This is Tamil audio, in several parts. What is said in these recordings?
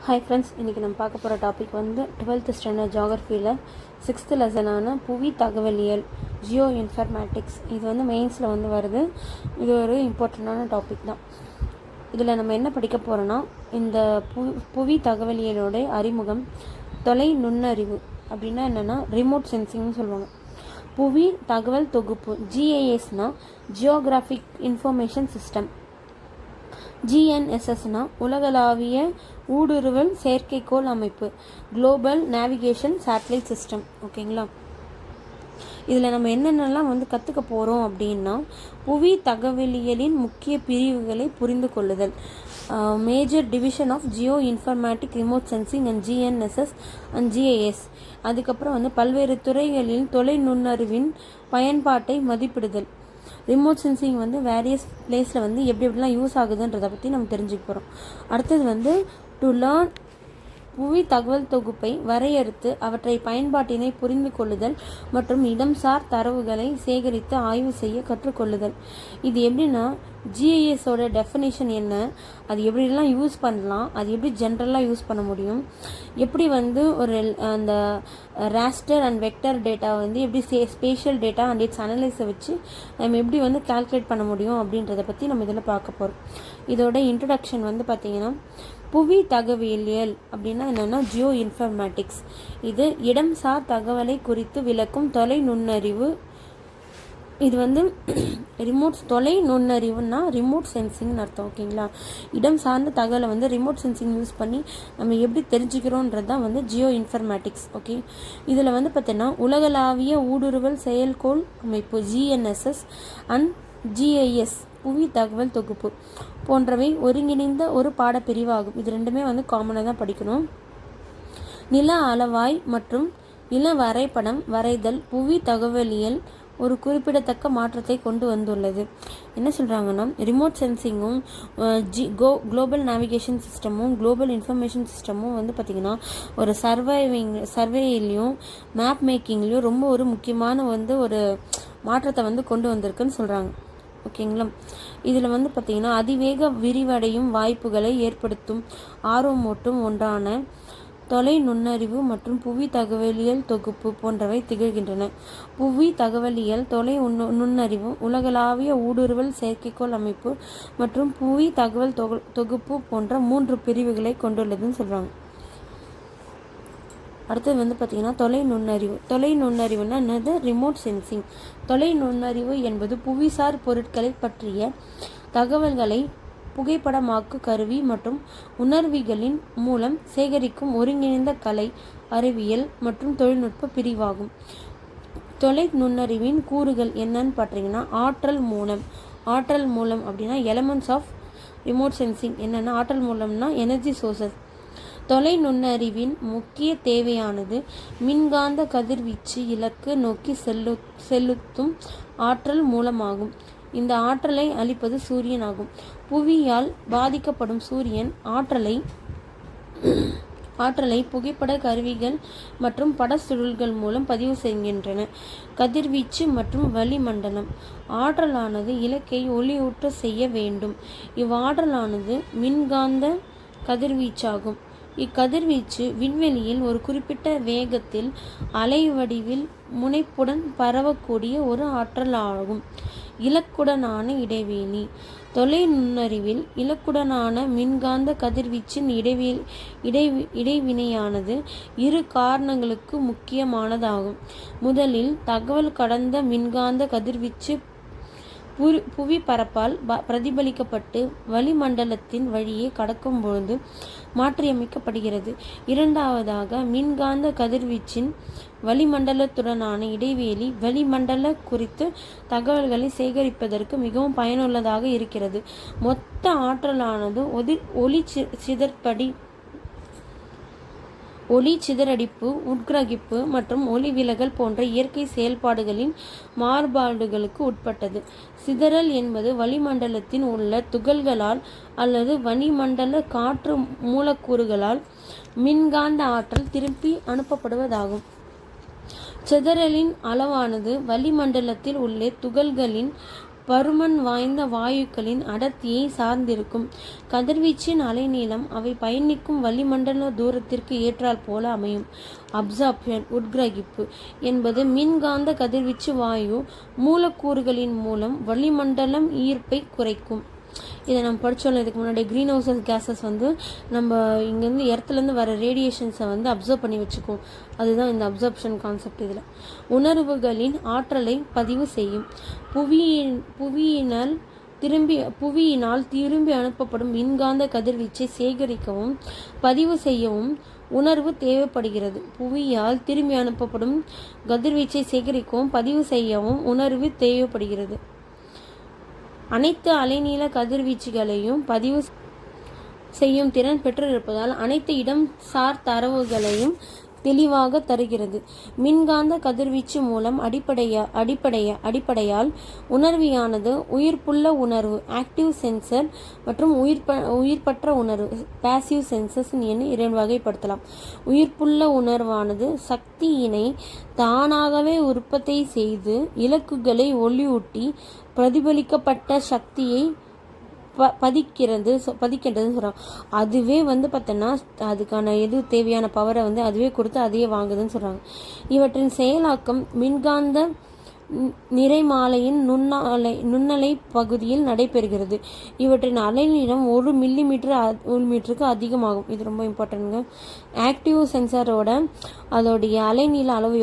ஹாய் ஃப்ரெண்ட்ஸ், இன்றைக்கி நம்ம பார்க்க போகிற டாபிக் வந்து 12th ஸ்டாண்டர்ட் ஜியாகிரஃபியில் 6th லெசனான புவி தகவலியல் ஜியோ இன்ஃபர்மேட்டிக்ஸ். இது வந்து மெயின்ஸில் வந்து வருது. இது ஒரு இம்பார்ட்டண்ட்டான டாபிக் தான். இதில் நம்ம என்ன படிக்க போகிறோன்னா, இந்த புவி தகவலியலோட அறிமுகம், தொலை நுண்ணறிவு அப்படின்னா என்னென்னா ரிமோட் சென்சிங்னு சொல்லுவாங்க. புவி தகவல் தொகுப்பு ஜிஐஎஸ்னால் ஜியோகிராஃபிக் இன்ஃபர்மேஷன் சிஸ்டம். ஜிஎன்எஸ்எஸ்னா உலகளாவிய ஊடுருவல் செயற்கைக்கோள் அமைப்பு, குளோபல் நேவிகேஷன் சேட்டலைட் சிஸ்டம். ஓகேங்களா? இதில் நம்ம என்னென்னலாம் வந்து கற்றுக்க போகிறோம் அப்படின்னா, புவி தகவலியலின் முக்கிய பிரிவுகளை புரிந்து கொள்ளுதல், major division of geo informatic remote sensing and GNSS and GIS. அதுக்கப்புறம் வந்து பல்வேறு துறைகளில் தொலை நுண்ணறிவின் பயன்பாட்டை மதிப்பிடுதல். ரிமோட் சென்சிங் வந்து வேரியஸ் பிளேஸில் வந்து எப்படிலாம் யூஸ் ஆகுதுன்றதை பற்றி நம்ம தெரிஞ்சுக்க போகிறோம். அடுத்தது வந்து டு லேர்ன், புவி தகவல் தொகுப்பை வரையறுத்து அவற்றை பயன்பாட்டினை புரிந்து கொள்ளுதல் மற்றும் இடம்சார் தரவுகளை சேகரித்து ஆய்வு செய்ய கற்றுக்கொள்ளுதல். இது எப்படின்னா, ஜிஐஎஸோட டெஃபினேஷன் என்ன, அது எப்படிலாம் யூஸ் பண்ணலாம், அது எப்படி ஜென்ரலாக யூஸ் பண்ண முடியும், எப்படி வந்து ஒரு அந்த ராஸ்டர் அண்ட் வெக்டர் டேட்டா வந்து எப்படி ஸ்பேஷியல் டேட்டா அண்ட் இட்ஸ் அனலைஸை வச்சு நம்ம எப்படி வந்து கால்குலேட் பண்ண முடியும் அப்படின்றத பற்றி நம்ம இதில் பார்க்க போகிறோம். இதோட இன்ட்ரடக்ஷன் வந்து பார்த்திங்கன்னா, புவி தகவலியல் அப்படின்னா என்னென்னா ஜியோ இன்ஃபர்மேட்டிக்ஸ். இது இடம்சார் தகவலை குறித்து விளக்கும் தொலை நுண்ணறிவு. இது வந்து தொலை நுண்ணறிவுன்னா ரிமோட் சென்சிங்னு அர்த்தம். ஓகேங்களா? இடம் சார்ந்த தகவலை வந்து ரிமோட் சென்சிங் யூஸ் பண்ணி நம்ம எப்படி தெரிஞ்சுக்கிறோன்றது தான் வந்து ஜியோ இன்ஃபர்மேட்டிக்ஸ். ஓகே, இதில் வந்து பார்த்தீங்கன்னா உலகளாவிய ஊடுருவல் செயற்கைக்கோள் அமைப்பு ஜிஎன்எஸ்எஸ் அண்ட் ஜிஐஎஸ், புவி தகவல் தொகுப்பு போன்றவை ஒருங்கிணைந்த ஒரு பாடப்பிரிவாகும். இது ரெண்டுமே வந்து காமனாக தான் படிக்கணும். நில அளவாய் மற்றும் நில வரைபடம் வரைதல் புவி தகவலியல் ஒரு குறிப்பிடத்தக்க மாற்றத்தை கொண்டு வந்துள்ளது. என்ன சொல்கிறாங்கன்னா, ரிமோட் சென்சிங்கும் குளோபல் நேவிகேஷன் சிஸ்டமும் குளோபல் இன்ஃபர்மேஷன் சிஸ்டமும் வந்து பார்த்திங்கன்னா ஒரு சர்வேலையும் மேப் மேக்கிங்லேயும் ரொம்ப ஒரு முக்கியமான வந்து ஒரு மாற்றத்தை வந்து கொண்டு வந்திருக்குன்னு சொல்கிறாங்க. ஓகேங்களா? இதில் வந்து பார்த்திங்கன்னா அதிவேக விரிவடையும் வாய்ப்புகளை ஏற்படுத்தும் ஆர்வமூட்டும் ஒன்றான தொலை நுண்ணறிவு மற்றும் புவி தகவலியல் தொகுப்பு போன்றவை திகழ்கின்றன. புவி தகவலியல், தொலை நுண்ணறிவு, உலகளாவிய ஊடுருவல் செயற்கைக்கோள் அமைப்பு மற்றும் புவி தகவல் தொகுப்பு போன்ற 3 பிரிவுகளை கொண்டுள்ளதுன்னு சொல்கிறாங்க. அடுத்தது வந்து பார்த்திங்கன்னா தொலை நுண்ணறிவு. தொலை நுண்ணறிவுன்னா என்னது? Remote sensing. தொலை நுண்ணறிவு என்பது புவிசார் பொருட்களை பற்றிய தகவல்களை புகைப்படமாக்கு கருவி மற்றும் உணர்விகளின் மூலம் சேகரிக்கும் ஒருங்கிணைந்த கலை, அறிவியல் மற்றும் தொழில்நுட்ப பிரிவாகும். தொலை நுண்ணறிவின் கூறுகள் என்னன்னு பார்த்தீங்கன்னா, ஆற்றல் மூலம் அப்படின்னா எலமெண்ட்ஸ் ஆஃப் ரிமோட் சென்சிங் என்னென்னா, ஆற்றல் மூலம்னா எனர்ஜி சோர்சஸ். தொலை நுண்ணறிவின் முக்கிய தேவையானது மின்காந்த கதிர்வீச்சு இலக்கு நோக்கி செலுத்தும் ஆற்றல் மூலமாகும். இந்த ஆற்றலை அளிப்பது சூரியன் ஆகும். புவியால் பாதிக்கப்படும் சூரியன் ஆற்றலை புகைப்பட கருவிகள் மற்றும் பட சுருள்கள் மூலம் பதிவு செய்கின்றன. கதிர்வீச்சு மற்றும் வளிமண்டலம். ஆற்றலானது இலக்கை ஒளியூட்ட செய்ய வேண்டும். இவ்வாற்றலானது மின்காந்த கதிர்வீச்சாகும். இக்கதிர்வீச்சு விண்வெளியில் ஒரு குறிப்பிட்ட வேகத்தில் அலைவடிவில் முனைப்புடன் பரவக்கூடிய ஒரு ஆற்றல் ஆகும். இலக்குடனான இடைவெளி. தொலை நுண்ணறிவில் இலக்குடனான மின்காந்த கதிர்வீச்சின் இடைவினையானது 2 காரணங்களுக்கு முக்கியமானதாகும். முதலில், தகவல் கடந்த மின்காந்த கதிர்வீச்சு புவி பரப்பால் பிரதிபலிக்கப்பட்டு வளிமண்டலத்தின் வழியே கடக்கும் பொழுது மாற்றியமைக்கப்படுகிறது. இரண்டாவதாக, மின்காந்த கதிர்வீச்சின் வளிமண்டலத்துடனான இடைவெளி வளிமண்டல குறித்து தகவல்களை சேகரிப்பதற்கு மிகவும் பயனுள்ளதாக இருக்கிறது. மொத்த ஆற்றலானது ஒளி சிதறடிப்பு, உட்கிரகிப்பு மற்றும் ஒளி விலகல் போன்ற இயற்கை செயல்பாடுகளின் மாறுபாடுகளுக்கு உட்பட்டது. சிதறல் என்பது வளிமண்டலத்தில் உள்ள துகள்களால் அல்லது வளிமண்டல காற்று மூலக்கூறுகளால் மின்காந்த ஆற்றல் திருப்பி அனுப்பப்படுவதாகும். சிதறலின் அளவானது வளிமண்டலத்தில் உள்ள துகள்களின் பருமன் வாய்ந்த வாயுக்களின் அடர்த்தியை சார்ந்திருக்கும். கதிர்வீச்சின் அலைநீளம் அவை பயணிக்கும் வளிமண்டல தூரத்திற்கு ஏற்றால் போல அமையும். அப்சார்ப்ஷன் உட்கிரகிப்பு என்பது மின்காந்த கதிர்வீச்சு வாயு மூலக்கூறுகளின் மூலம் வளிமண்டலம் ஈர்ப்பை குறைக்கும். இதை நம்ம படித்தோம் இதுக்கு முன்னாடி. க்ரீன் ஹவுஸ் கேஸஸ் வந்து நம்ம இங்கேருந்து எர்த்துலேருந்து வர ரேடியேஷன்ஸை வந்து அப்சர்வ் பண்ணி வச்சுக்குவோம். அதுதான் இந்த அப்சர்ப்ஷன் கான்செப்ட். இதில் உணர்வுகளின் ஆற்றலை பதிவு செய்யும். புவியினால் திரும்பி அனுப்பப்படும் மின்காந்த கதிர்வீச்சை சேகரிக்கவும் பதிவு செய்யவும் உணர்வு தேவைப்படுகிறது. புவியால் திரும்பி அனுப்பப்படும் கதிர்வீச்சை சேகரிக்கவும் பதிவு செய்யவும் உணர்வு தேவைப்படுகிறது. அனைத்து அலைநீள கதிர்வீச்சுகளையும் பதிவு செய்யும் திறன் பெற்றிருப்பதால் அனைத்து இடம் சார் தரவுகளையும் தெளிவாக தருகிறது. மின்காந்த கதிர்வீச்சு மூலம் அடிப்படையால் உணர்வியானது உயிர்ப்புள்ள உணர்வு ஆக்டிவ் சென்சர் மற்றும் உயிர்ப்பற்ற உணர்வு பாசிவ் சென்சர்ஸ் என 2 வகைப்படுத்தலாம். உயிர்ப்புள்ள உணர்வானது சக்தியினை தானாகவே உற்பத்தி செய்து இலக்குகளை ஒளியூட்டி பிரதிபலிக்கப்பட்ட சக்தியை பதிக்கின்றதுன்னு சொல்கிறாங்க. அதுவே வந்து பார்த்தோன்னா அதுக்கான தேவையான பவரை வந்து அதுவே கொடுத்து அதையே வாங்குதுன்னு சொல்கிறாங்க. இவற்றின் செயலாக்கம் மின்காந்த நிறைமாலையின் நுண்ணலை பகுதியில் நடைபெறுகிறது. இவற்றின் அலைநீளம் 1 மில்லிமீட்டருக்கு அதிகமாகும். இது ரொம்ப இம்பார்ட்டன்ட்ங்க. ஆக்டிவ் சென்சாரோட அதோடைய அலைநீள அளவு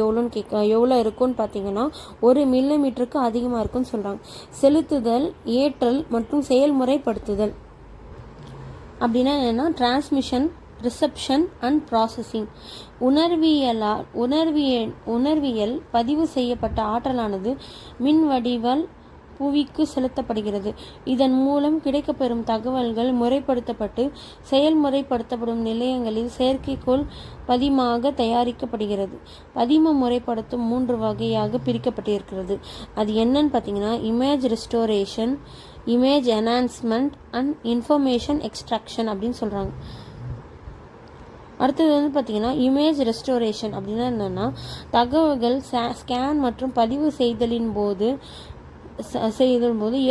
எவ்வளோ இருக்குன்னு பார்த்தீங்கன்னா 1 மில்லிமீட்டருக்கு அதிகமாக இருக்குன்னு சொல்கிறாங்க. செலுத்துதல், ஏற்றல் மற்றும் செயல்முறைப்படுத்துதல் அப்படின்னா என்னென்னா டிரான்ஸ்மிஷன், ரிசப்ஷன் அண்ட் ப்ராசஸிங். உணர்வியல் பதிவு செய்யப்பட்ட ஆற்றலானது மின் வடிவால் புவிக்கு செலுத்தப்படுகிறது. இதன் மூலம் கிடைக்கப்பெறும் தகவல்கள் முறைப்படுத்தப்பட்டு செயல்முறைப்படுத்தப்படும் நிலையங்களில் செயற்கைக்கோள் பதிமாக தயாரிக்கப்படுகிறது. பதிம முறைப்படுத்தும் 3 வகையாக பிரிக்கப்பட்டிருக்கிறது. அது என்னன்னு பார்த்தீங்கன்னா image restoration, image enhancement and information extraction அப்படின்னு சொல்கிறாங்க. அடுத்தது வந்து பார்த்திங்கன்னா இமேஜ் ரெஸ்டோரேஷன் அப்படின்னா என்னென்னா தகவல்கள் ஸ்கேன் மற்றும் பதிவு செய்தலின் போது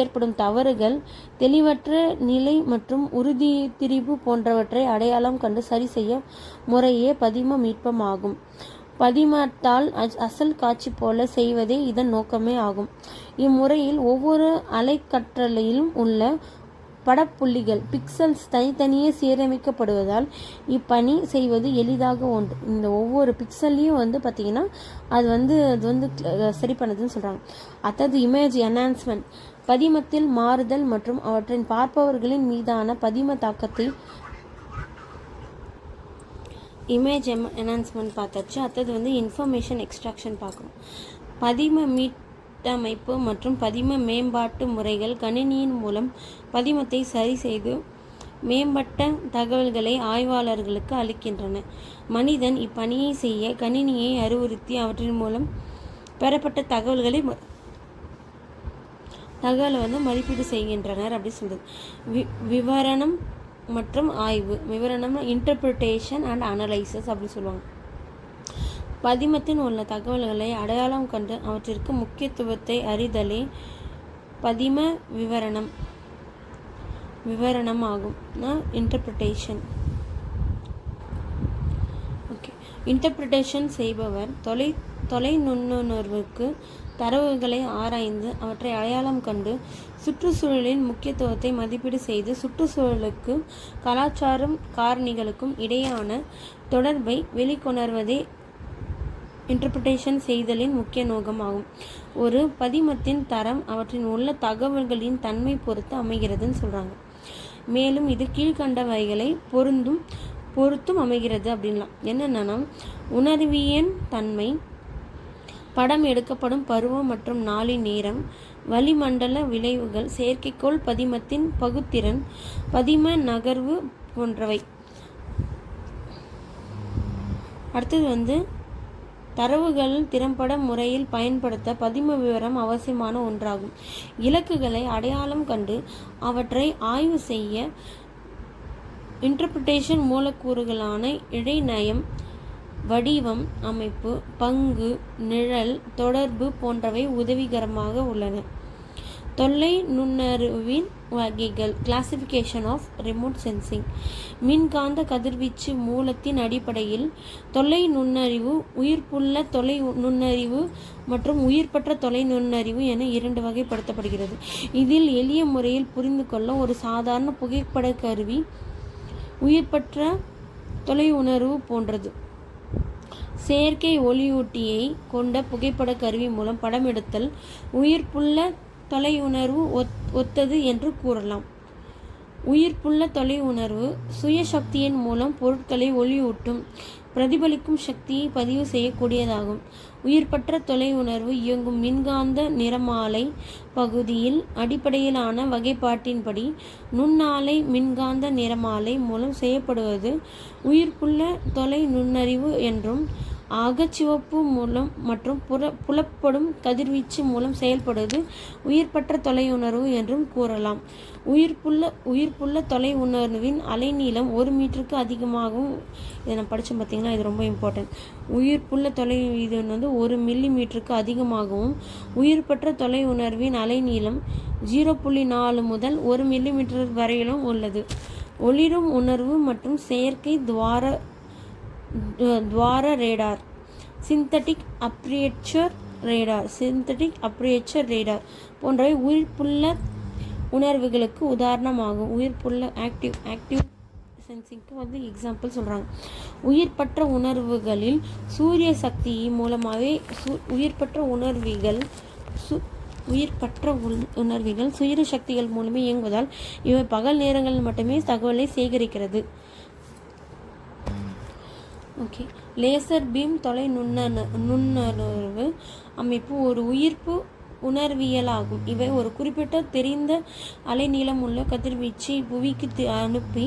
ஏற்படும் தவறுகள், தெளிவற்ற நிலை மற்றும் உறுதி திரிபு போன்றவற்றை அடையாளம் கண்டு சரி செய்ய முறையே பதிம மீட்பமாகும். பதிமத்தால் அசல் காட்சி போல செய்வதே இதன் நோக்கமே ஆகும். இம்முறையில் ஒவ்வொரு அலைக்கற்றலையிலும் உள்ள படப்புள்ளிகள் பிக்சல்ஸ் தனித்தனியே சீரமைக்கப்படுவதால் இப்பணி செய்வது எளிதாக ஒன்று. இந்த ஒவ்வொரு பிக்சல்லையும் வந்து பார்த்திங்கன்னா அது வந்து சரி பண்ணுதுன்னு சொல்கிறாங்க. அதாவது இமேஜ் என்ஹான்ஸ்மெண்ட் பதிமத்தில் மாறுதல் மற்றும் அவற்றின் பார்ப்பவர்களின் மீதான பதிம தாக்கத்தை இமேஜ் என்ஹான்ஸ்மெண்ட் பார்த்தாச்சு. அடுத்தது வந்து இன்ஃபர்மேஷன் எக்ஸ்ட்ராக்ஷன் பார்க்கணும். பதிம மீட்டமைப்பு மற்றும் பதிம மேம்பாட்டு முறைகள் கணினியின் மூலம் பதிமத்தை சரி செய்து மேம்பட்ட தகவல்களை ஆய்வாளர்களுக்கு அளிக்கின்றன. மனிதன் இப்பணியை செய்ய கணினியை அறிவுறுத்தி அவற்றின் மூலம் பெறப்பட்ட தகவலை வந்து மதிப்பீடு செய்கின்றனர் அப்படி சொல்றது. விவரணம் மற்றும் ஆய்வு. விவரணம் இன்டர்பிரிட்டேஷன் அண்ட் அனலைசிஸ் அப்படி சொல்லுவாங்க. பதிமத்தின் உள்ள தகவல்களை அடையாளம் கண்டு அவற்றிற்கு முக்கியத்துவத்தை அறிதலே பதிம விவரணம் ஆகும். இன்டர்பிரிட்டேஷன். ஓகே. இன்டர்பிரிட்டேஷன் செய்பவர் தொலை நுண்ணுணர்வுக்கு தரவுகளை ஆராய்ந்து அவற்றை அடையாளம் கண்டு சுற்றுச்சூழலின் முக்கியத்துவத்தை மதிப்பீடு செய்து சுற்றுச்சூழலுக்கு கலாச்சாரம் காரணிகளுக்கும் இடையான தொடர்பை வெளிக்கொணர்வதே இன்டர்பிரிட்டேஷன் செய்தலின் முக்கிய நோக்கமாகும். ஒரு பதிமத்தின் தரம் அவற்றின் உள்ள தகவல்களின் தன்மை பொறுத்து அமைகிறதுன்னு சொல்கிறாங்க. மேலும் இது கீழ்கண்டவைகளை பொறுத்தும் அமைகிறது அப்படின்லாம். என்னென்னா உணர்வியன் தன்மை, படம் எடுக்கப்படும் பருவம் மற்றும் நாளின் நேரம், வளிமண்டல விளைவுகள், செயற்கைக்கோள் பதிமத்தின் பகுத்திறன், பதிம நகர்வு போன்றவை. அடுத்தது வந்து தரவுகள் திறம்பட முறையில் பயன்படுத்த பதிம விவரம் அவசியமான ஒன்றாகும். இலக்குகளை அடையாளம் கண்டு அவற்றை ஆய்வு செய்ய இன்டர்பிரிட்டேஷன் மூலக்கூறுகளான இடைநயம், வடிவம், அமைப்பு, பங்கு, நிழல், தொடர்பு போன்றவை உதவிகரமாக உள்ளன. தொல்லை நுண்ணறிவின் வகைகள். Classification of remote sensing. மின்காந்த கதிர்வீச்சு மூலத்தின் அடிப்படையில் தொலை நுண்ணறிவு, உயிர்ப்புள்ள தொலை நுண்ணறிவு மற்றும் உயிர்பற்ற தொலை நுண்ணறிவு என 2 வகைப்படுத்தப்படுகிறது. இதில் எளிய முறையில் புரிந்து கொள்ள ஒரு சாதாரண புகைப்பட கருவி உயிர்பற்ற தொலை உணர்வு போன்றது. செயற்கை ஒளியூட்டியை கொண்ட புகைப்பட கருவி மூலம் படம் எடுத்தல் உயிர்ப்புள்ள தொலை உணர்வு ஒத்தது என்று கூறலாம். உயிர்ப்புள்ள தொலை உணர்வு சுய சக்தியின் மூலம் பொருட்களை ஒளியூட்டும் பிரதிபலிக்கும் சக்தியை பதிவு செய்யக்கூடியதாகும். உயிர்பற்ற தொலை உணர்வு இயங்கும் மின்காந்த நிறமாலை பகுதியில் அடிப்படையிலான வகைப்பாட்டின்படி நுண்ணாலை மின்காந்த நிறமாலை மூலம் செய்யப்படுவது உயிர்ப்புள்ள தொலை நுண்ணறிவு என்றும், அகச்சிவப்பு மூலம் மற்றும் புலப்படும் கதிர்வீச்சு மூலம் செயல்படுவது உயிர்பற்ற தொலை உணர்வு என்றும் கூறலாம். உயிர்ப்புள்ள தொலை உணர்வின் அலைநீளம் 1 மீட்டருக்கு அதிகமாகவும், இதை நான் படித்தேன் பார்த்தீங்கன்னா, இது ரொம்ப இம்பார்ட்டன்ட். உயிர்ப்புள்ள தொலை இது 1 மில்லிமீட்டருக்கு அதிகமாகவும், உயிர்பற்ற தொலை உணர்வின் அலைநீளம் 0.4 முதல் 1 மில்லிமீட்டர் வரையிலும் உள்ளது. ஒளிரும் உணர்வு மற்றும் செயற்கை துவார ரேடார், சிந்தட்டிக் அப்ரியேச்சர் ரேடார் போன்றவை உயிர்ப்புள்ள உணர்வுகளுக்கு உதாரணமாகும். உயிர்ப்புள்ள ஆக்டிவ் சென்சிங்க்கு எக்ஸாம்பிள் சொல்கிறாங்க. உயிர்பற்ற உணர்வுகளில் சூரிய சக்தி மூலமாகவே உயிர்பற்ற உணர்வுகள் சூரிய சக்திகள் மூலமே இயங்குவதால் இவை பகல் நேரங்களில் மட்டுமே தகவலை சேகரிக்கிறது. ஓகே. லேசர் பீம் தொலை நுண்ணறிவு அமைப்பு ஒரு உயிர்ப்பு உணர்வியலாகும். இவை ஒரு குறிப்பிட்ட தெரிந்த அலைநீளம் உள்ள கதிர்வீச்சை புவிக்கு அனுப்பி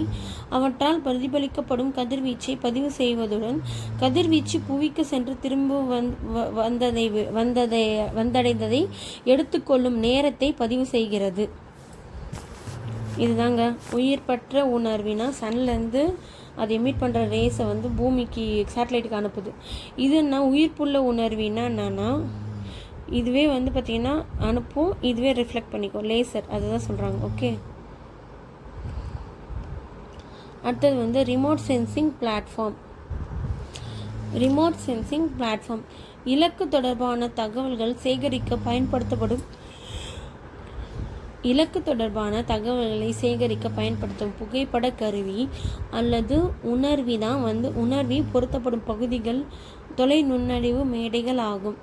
அவற்றால் பிரதிபலிக்கப்படும் கதிர்வீச்சை பதிவு செய்வதுடன் கதிர்வீச்சு புவிக்கு சென்று திரும்ப வந்தடைந்ததை எடுத்துக்கொள்ளும் நேரத்தை பதிவு செய்கிறது. இதுதாங்க உயிர்பற்ற உணர்வினா சன்லேருந்து அது எமிட் பண்ணுற ரேஸை பூமிக்கு சேட்டலைட்டுக்கு அனுப்புது. இதுன்னா உயிர்ப்புள்ள உணர்வினா என்னன்னா, இதுவே பார்த்திங்கன்னா அனுப்பும், இதுவே ரிஃப்ளெக்ட் பண்ணிக்கும். லேசர் அதுதான் சொல்கிறாங்க. ஓகே. அடுத்தது ரிமோட் சென்சிங் பிளாட்ஃபார்ம். இலக்கு தொடர்பான தகவல்கள் சேகரிக்க பயன்படுத்தப்படும் புகைப்பட கருவி அல்லது உணர்வி பொருத்தப்படும் பகுதிகள் தொலை நுண்ணறிவு மேடைகள் ஆகும்.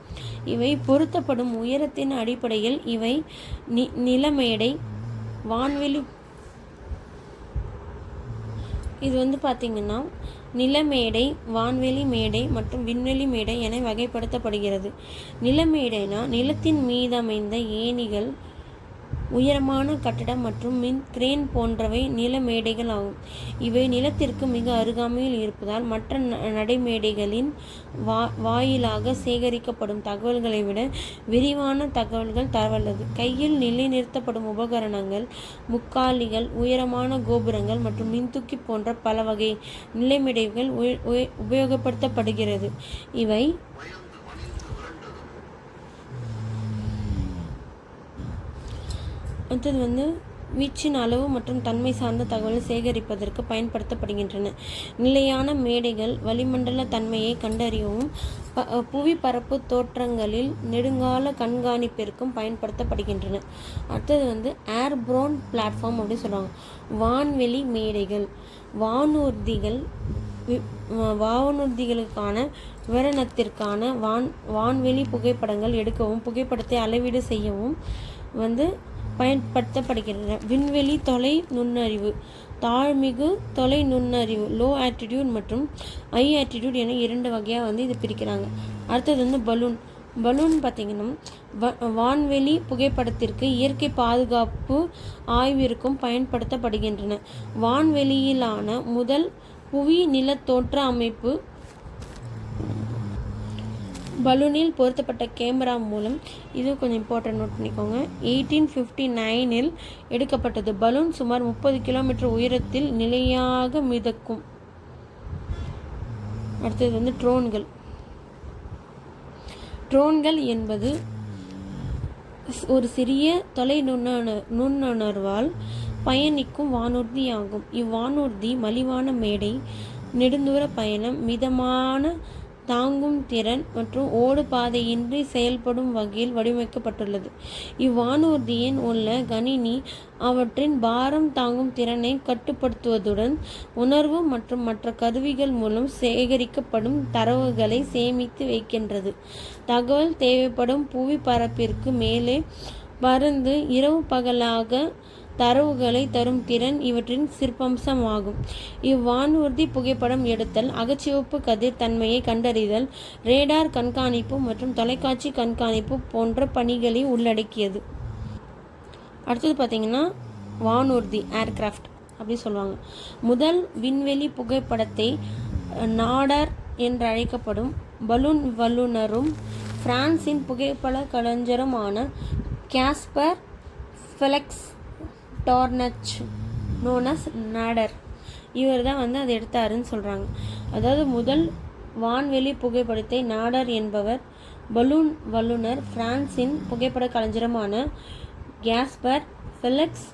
இவை பொருத்தப்படும் உயரத்தின் அடிப்படையில் இவை நிலமேடை, வான்வெளி இது பார்த்திங்கன்னா நிலமேடை, வான்வெளி மேடை மற்றும் விண்வெளி மேடை என வகைப்படுத்தப்படுகிறது. நிலமேடைனா நிலத்தின் மீதமைந்த ஏணிகள், உயரமான கட்டடம் மற்றும் மின் கிரேன் போன்றவை நில மேடைகள் ஆகும். இவை நிலத்திற்கு மிக அருகாமையில் இருப்பதால் மற்ற நடைமேடைகளின் வாயிலாக சேகரிக்கப்படும் தகவல்களை விட விரிவான தகவல்கள் தரவல்லது. கையில் நிலைநிறுத்தப்படும் உபகரணங்கள், முக்காலிகள், உயரமான கோபுரங்கள் மற்றும் மின்தூக்கி போன்ற பல வகை நிலைமேடைகள் உபயோகப்படுத்தப்படுகிறது. இவை அடுத்தது வீச்சின் அளவு மற்றும் தன்மை சார்ந்த தகவலை சேகரிப்பதற்கு பயன்படுத்தப்படுகின்றன. நிலையான மேடைகள் வளிமண்டல தன்மையை கண்டறியவும் புவி பரப்பு தோற்றங்களில் நெடுங்கால கண்காணிப்பிற்கும் பயன்படுத்தப்படுகின்றன. அடுத்தது ஏர்போர்ன் பிளாட்ஃபார்ம் அப்படின்னு சொல்லுவாங்க. வான்வெளி மேடைகள் வானூர்திகளுக்கான விவரணத்திற்கான வான்வெளி புகைப்படங்கள் எடுக்கவும் புகைப்படத்தை அளவீடு செய்யவும் பயன்படுத்தப்படுகின்றன. விண்வெளி தொலை நுண்ணறிவு, தாழ்மிகு தொலை நுண்ணறிவு, லோ ஆட்டிடியூட் மற்றும் ஹை ஆட்டிடியூட் என 2 வகையாக இது பிரிக்கிறாங்க. அடுத்தது பலூன் பார்த்திங்கன்னா வான்வெளி புகைப்படத்திற்கு இயற்கை பாதுகாப்பு ஆய்விற்கும் பயன்படுத்தப்படுகின்றன. வான்வெளியிலான முதல் புவி நிலத்தோற்ற அமைப்பு பலூனில் பொருத்தப்பட்ட கேமரா மூலம். இது கொஞ்சம் இம்பார்ட்டன்ட், நோட் பண்ணிக்கோங்க. 1859 எடுக்கப்பட்டது. பலூன் சுமார் 30 கிலோமீட்டர் உயரத்தில் நிலையாக மிதக்கும். அடுத்தது ட்ரோன்கள் என்பது ஒரு சிறிய நுண்ணுணர்வால் பயணிக்கும் வானூர்தியாகும். இவ்வானூர்தி மலிவான மேடை, நெடுந்தூர பயணம், மிதமான தாங்கும் திறன் மற்றும் ஓடு பாதையின்றி செயல்படும் வகையில் வடிவமைக்கப்பட்டுள்ளது. இவ்வானூர்தியின் உள்ள கணினி அவற்றின் பாரம் தாங்கும் திறனை கட்டுப்படுத்துவதுடன் உணர்வு மற்றும் மற்ற கருவிகள் மூலம் சேகரிக்கப்படும் தரவுகளை சேமித்து வைக்கின்றது. தகவல் தேவைப்படும் புவி பரப்பிற்கு மேலே பறந்து இரவு பகலாக தரவுகளை தரும் திறன் இவற்றின் சிறப்பம்சமாகும். இவ்வானூர்தி புகைப்படம் எடுத்தல், அகச்சிவப்பு கதிர் தன்மையை கண்டறிதல், ரேடார் கண்காணிப்பு மற்றும் தொலைக்காட்சி கண்காணிப்பு போன்ற பணிகளை உள்ளடக்கியது. அடுத்தது பார்த்திங்கன்னா வானூர்தி, ஏர்கிராஃப்ட் அப்படி சொல்லுவாங்க. முதல் விண்வெளி புகைப்படத்தை நாடர் என்று அழைக்கப்படும் பலூன் வல்லுநரும் பிரான்சின் புகைப்பட கலைஞருமான காஸ்பர் ஃபெலிக்ஸ் டார்னச் நோனஸ் நாடர் இவர் தான் வந்து அதை எடுத்தாருன்னு சொல்கிறாங்க. அதாவது முதல் வான்வெளி புகைப்படத்தை நாடர் என்பவர் பலூன் வல்லுநர் பிரான்சின் புகைப்பட கலைஞருமான காஸ்பர் ஃபெலிக்ஸ்